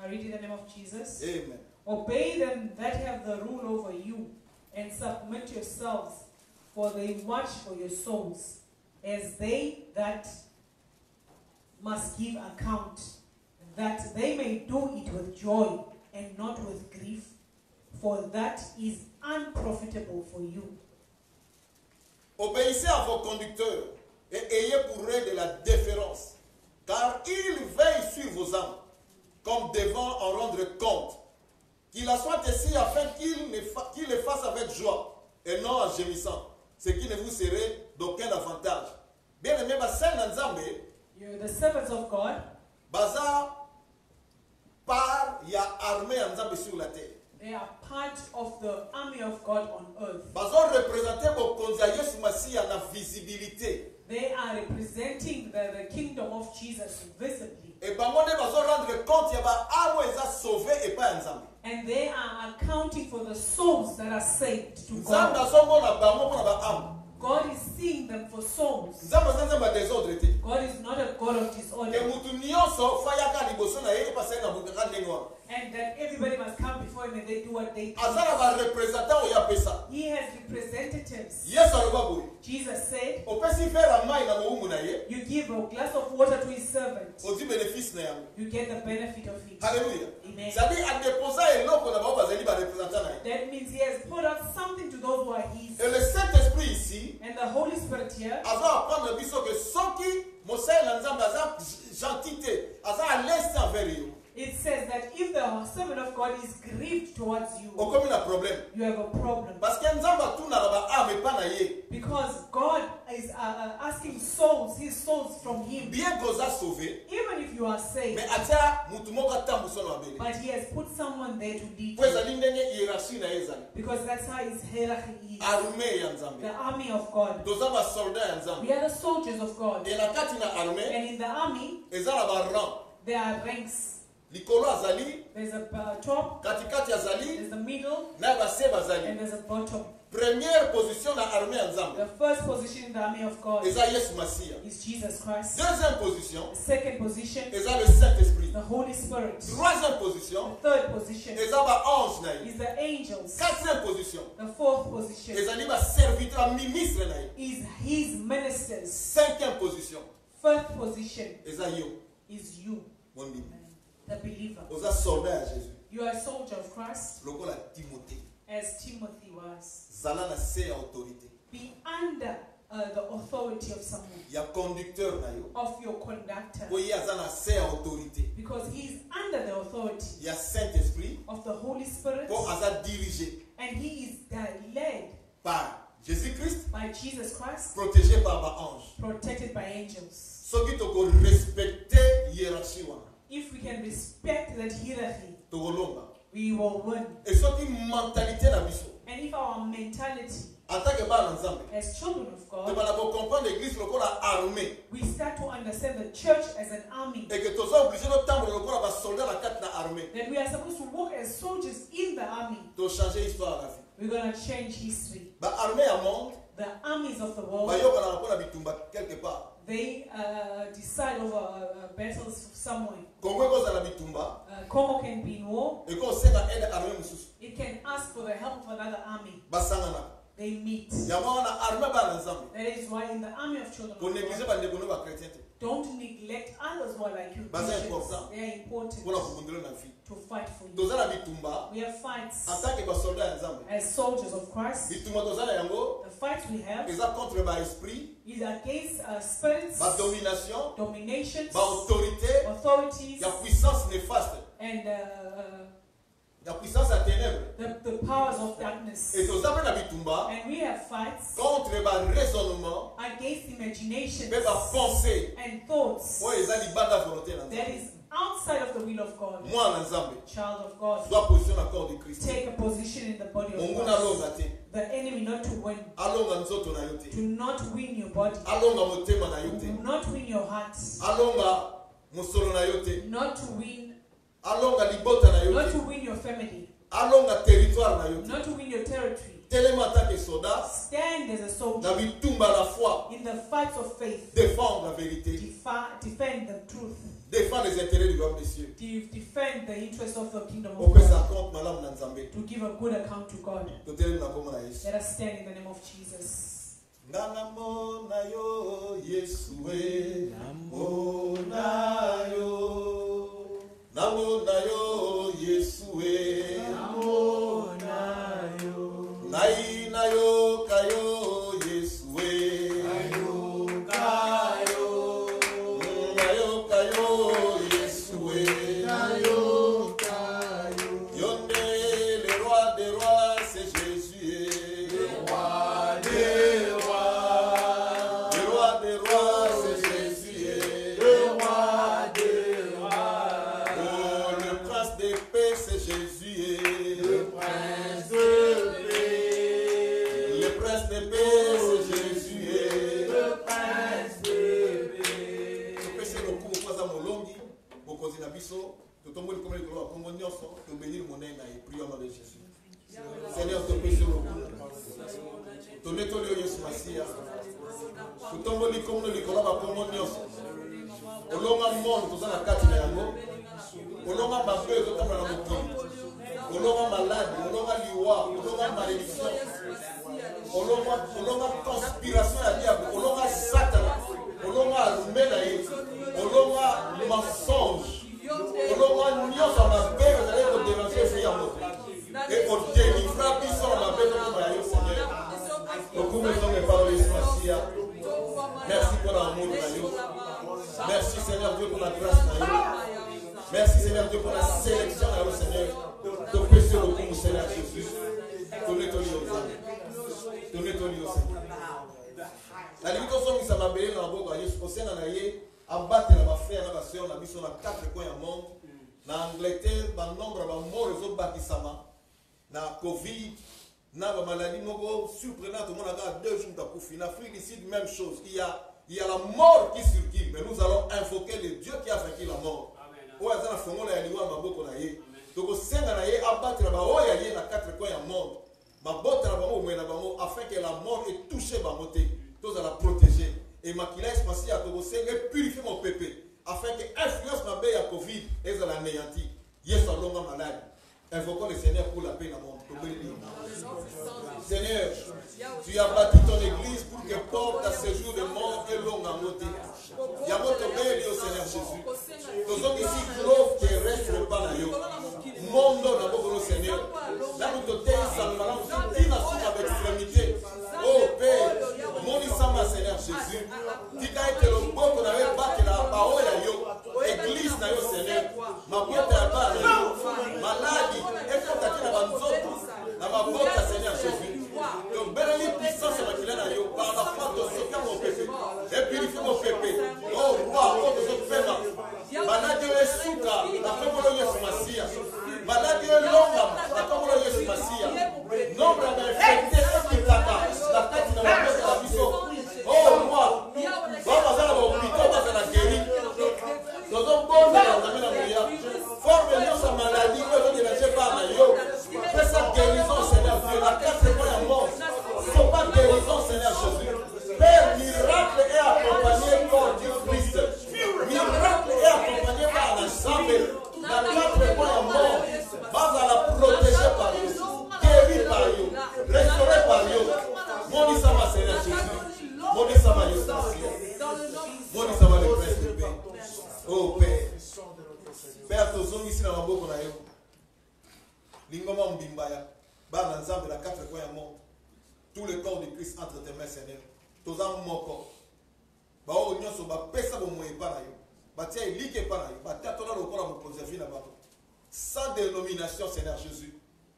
I read in the name of Jesus. Amen. Obey them that have the rule over you, and submit yourselves, for they watch for your souls, as they that must give account, that they may do it with joy and not with grief, for that is unprofitable for you. Obéissez à vos conducteurs et ayez pour eux de la déférence, car ils veillent sur vos âmes, comme devant en rendre compte. Qu'il en soit ainsi afin qu'ils le fassent avec joie et non en gémissant, ce qui ne vous serait d'aucun avantage. Bien aimé, You're the servants of God. baza par ya armée ya Nzambe sur la terre. They are part of the army of God on earth. Bazo représenter bokonzi ya Yesu Masiya na visibilité. They are representing the kingdom of Jesus visibly. Et bango ne bazo rendre compte ya ba awo eza sauvé et pas ya Nzambe. And they are accounting for the souls that are saved to Nzambe God. azomona bango mpona ba âme. God is seeing them for souls. Nzambe aza Nzambe ya désordre te. God is not a God of Ke disorder. mutu nyonso fayaka liboso na ye epasa ye na bokaka ndenge wana. And that everybody must come before him and they do what they do. Aza na ba représentant oyo apesa. He has representatives. Yesu aloba boye. Jesus said, Opesi verre ya mai na mowumbu na ye. you give a glass of water to his servant. Ozwi bénéfice na yango. You get the benefit of it. Alléluia. Amen. C'est-à-dire adeposa eloko na bango bazali ba représentant na ye. That means he has put out something to those who are his. Et le Saint-Esprit ici And the Holy Spirit here aza apprendre biso que soki mosali na Nzambe aza gentil te, aza à l'aise envers yo. it says that if the servant of God is grieved towards you, Okomi na problème. you have a problem. Parce que Nzambe atunaka ba âme epa na ye. Because God is asking souls, his souls from him. Bien koza sauvé, Even if you are saved, mais atia mutu moko atambusa na mabele. but he has put someone there to lead Po you. ezali ndenge hiérarchie na ye ezali. Because that's how his hierarchy is. Armée ya Nzambe. The army of God. Toza ba soldat ya Nzambe. We are the soldiers of God. Et na kati na armée, And in the army, eza na ba rang. there are ranks. Likolo azali, There's a top, katikati azali, there's the middle, na base bazali. and there's a bottom. Première position dans l'armée ensemble. The first position in the army of God Et ça, Yesu Massia. is Jesus Christ. Deuxième position. The second position, Et ça, le Saint-Esprit. the Holy Spirit. Troisième position. The third position Et ça, va ange naï. is the angels. Quatrième position. The fourth position Et ça, il va serviteur, ministre naï. is his ministers. Cinquième position. Fifth position Et ça, yo. is you, Mon Dieu. the believer. Vous êtes soldat à Jésus. You are a soldier of Christ, Le rôle à Timothée. as Timothy was. Zala na c'est autorité. Be under the authority of someone, Il y a conducteur na yo. of your conductor, Voyez, Zala na c'est autorité. because he is under the authority Il y a Saint-Esprit. of the Holy Spirit, Pour Aza dirigé and he is led par Jésus-Christ, by Jesus Christ, protégé par ma ange. protected by angels. Ce qui te respecter hiérarchie wana. If we can respect that hierarchy, Togolonga. we will win. Et ce qui mentalité na biso. And if our mentality En tant que bas ensemble. as children of Tu God, vas comprendre l'église le corps armée. we start to understand the church as an army, Et que tu es obligé de tendre le corps à soldat la carte na armée. that we are supposed to walk as soldiers in the army. Tu changer l'histoire à la vie. We're going to change history. Ba armée à monde. The armies of the Ba world, yo kana rapona bitumba quelque part. they decide over battles somewhere. Congo ko za bitumba. Congo can be in war. Et ko seka aide armée mususu. It can ask for the help of another army. Ba sangana. They meet. Ya mwana armée ba ensemble. That is why in the army of children of Ko négliger God, ba ndeko no ba chrétien. don't neglect others who are like you. Bah, c'est Christians. important. They are important Pour la kukundela na vie. to fight for you. Tozala bitumba. We have fights En tant que ba soldat ensemble. as soldiers of Christ. Bitumba tozala yango. The fights we have Eza contre ba esprit. is against spirits, Ba domination. dominations, Ba autorité. authorities, Ya puissance néfaste. and La puissance à ténèbres. the powers of darkness. Et tozala na bitumba. And we have fights Contre ba raisonnement. against imaginations Mais ba pensée. and thoughts Ouais, eza libanda volonté na that is outside of the will of God. moi na nzambe. Child of God, Doit position na corps de Christ. take a position in the body of Mungu na Christ. longa te. The enemy not to win. Alonga nzoto na yo te. Do not win your body. Alonga motema na yo te. Do not win your heart. Alonga mosolo na yo te. Not to win. Alonga libota na yo Not te. to win your family. Alonga territoire na yo te. Not to win your territory. Telema en tant que soldat. Stand as a Na soldier bitumba la foi. in the fights of faith. Défendre la vérité. Defend the truth. Défendre les intérêts du royaume des cieux. Defend the interest of the kingdom On of peut God. s'en compte madame na nzambe. To give a good account to God. Totelema na kombo na Yesu. Let us stand in the name of Jesus. Ngambo na yo Yesu we. Ngambo na yo. Ngambo na yo Yesu we. Ngambo na yo. Nai na yo kayo Yesu we. Kayo kayo. Kayo kayo Yesu we. Kayo kayo. Yonde le roi des rois c'est Jésus. Le roi des rois. Le roi des rois c'est Jésus. Le roi des rois. Oh, le prince des paix c'est Jésus. Le prince de paix. Le prince de paix c'est Jésus. Le prince de paix. Topesi lokumu kwanza molongi bokonzi na biso totomboli komeli kolo bakongo nyonso tobénir monene na ye prions au nom de Jésus. Seigneur topesi lokumu tonetoli oyo Yesu Masiya totomboli komno likolo bakongo nyonso olonga monde toza na kati na yango olonga mabe ezotambola na mokili olonga maladi olonga liwa olonga malédiction olonga conspiration ya diable olonga satana olonga arume na ye olonga mensonge olonga nyonso ya mabe ezali kodenonce efe ya moto et odelivra biso na mabe tokoma ya yo Seigneur okumu ezonge parole Yesu Masiya. Merci pour l'amour de yo. Merci Seigneur Dieu pour la grâce de yo. Merci Seigneur Dieu pour la sélection de yo Seigneur. Te péché le coup Seigneur Jésus. Tournez-toi au Seigneur. Tournez-toi au Seigneur. La limite au son qui s'est mabélé dans la boca Yesu au Seigneur na ye abattre na ba frère na ba sœur na biso na quatre coins du monde. Na Angleterre ba nombre ba mort zo bakisama. Na Covid na ba maladie moko surprenante tout le monde a 2 jours d'akufi. En Afrique ici même chose. Il y a la mort qui circule, mais nous allons invoquer le Dieu qui a vaincu la mort. O azana fongola ya liwa maboko na ye. Toko senga na ye abattre ba oya ye na quatre coins du monde. afin que la mort ait touché ma moté, tous à la protéger. Et ma qu'il est passé à Togo, c'est purifier mon pépé, afin que l'influence ma belle à Covid est à l'anéantir. Yes, à l'homme malade. Invoquons le Seigneur pour la paix dans mon Seigneur, tu as bâti ton église pour que porte à ce jour de mort et longue en moté. Il y a votre belle au Seigneur Jésus. Nous sommes ici clos qui reste pas là. Monde dans votre Seigneur. Là, nous te disons, avec extrémité. Oh Père, mon Isama Seigneur Jésus. Tu as été le bon qu'on avait battu la parole à yo. Église na yo Seigneur. Ma boîte à part maladie. Et quand tu as la banzoto, na ma boîte à Seigneur Jésus. Donc, belle puissance à ma clé à yo. Par la foi de ce qu'a mon pépé. Et purifie mon pépé. Oh roi, oh de ce paiement. Maladie est souka. La femme de Yesu Massia. Maladie est longue. La femme de Yesu Massia. Nombre d'infectés qui t'attaquent. La tête de la boîte à la mission. Oh roi. Vamos à l'hôpital, vamos à la guérir. Nous sommes bons dans la maladie. Forme-nous sa maladie. Nous ne laissons pas fais sa guérison, Seigneur Dieu. La carte est pas la mort. Faut pas guérison, Seigneur Jésus. Père, miracle est accompagné par Dieu Christ. Miracle est accompagné par l'ensemble. La carte est pas la mort. Va la protéger par vous. Guérir par vous. Restaurer par vous. Mon Isama, Seigneur Jésus. Mon Isama, mon Isama, le prince de paix. Oh Père. Père, tous hommes ici dans la boucle, Lingoma Mbimbaya, Ban ensemble la 4 coins monde. Tout le corps de Christ entre tes mains, Seigneur. Tous en mon corps. Ba o nyoso ba pesa bo moye pa na yo. Ba tia ilike pa na yo. Ba tia tona lokola mo conserver na ba. Sans dénomination, Seigneur Jésus.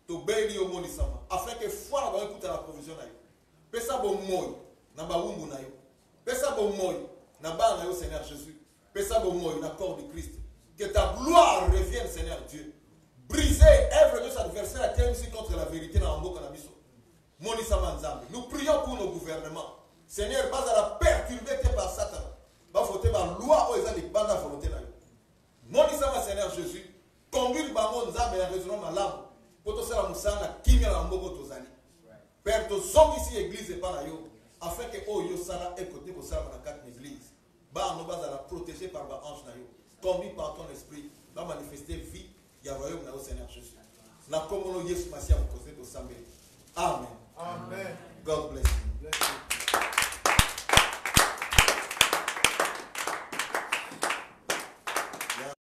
To béni au monde sama. Afin que foi na ba écouter la provision na yo. Pesa bo moye na ba wumbu na yo. Pesa bo moye na ba na yo, Seigneur Jésus. Pesa bo moye na corps de Christ. Que ta gloire revienne, Seigneur Dieu. Briser œuvre de cet adversaire à terme contre la vérité dans le monde. Nous prions pour nos gouvernements. Seigneur, pas à la perturber par Satan. Pas voter par loi ou les bandes à volonté. Mon Seigneur Jésus, conduire le bâton Nzambe et la résolution de l'âme. Pour tout ça, nous sommes qui vient dans le monde. Père, nous sommes ici église et par là. Afin que oh yo sala écouter pour ça dans la 4 église. Bah nous va la protéger par la ange na yo. Conduit par ton esprit, va manifester vie. Il y a un royaume au Seigneur Jésus. La commune Yesu Massia vous cause de Amen. Amen. God bless you.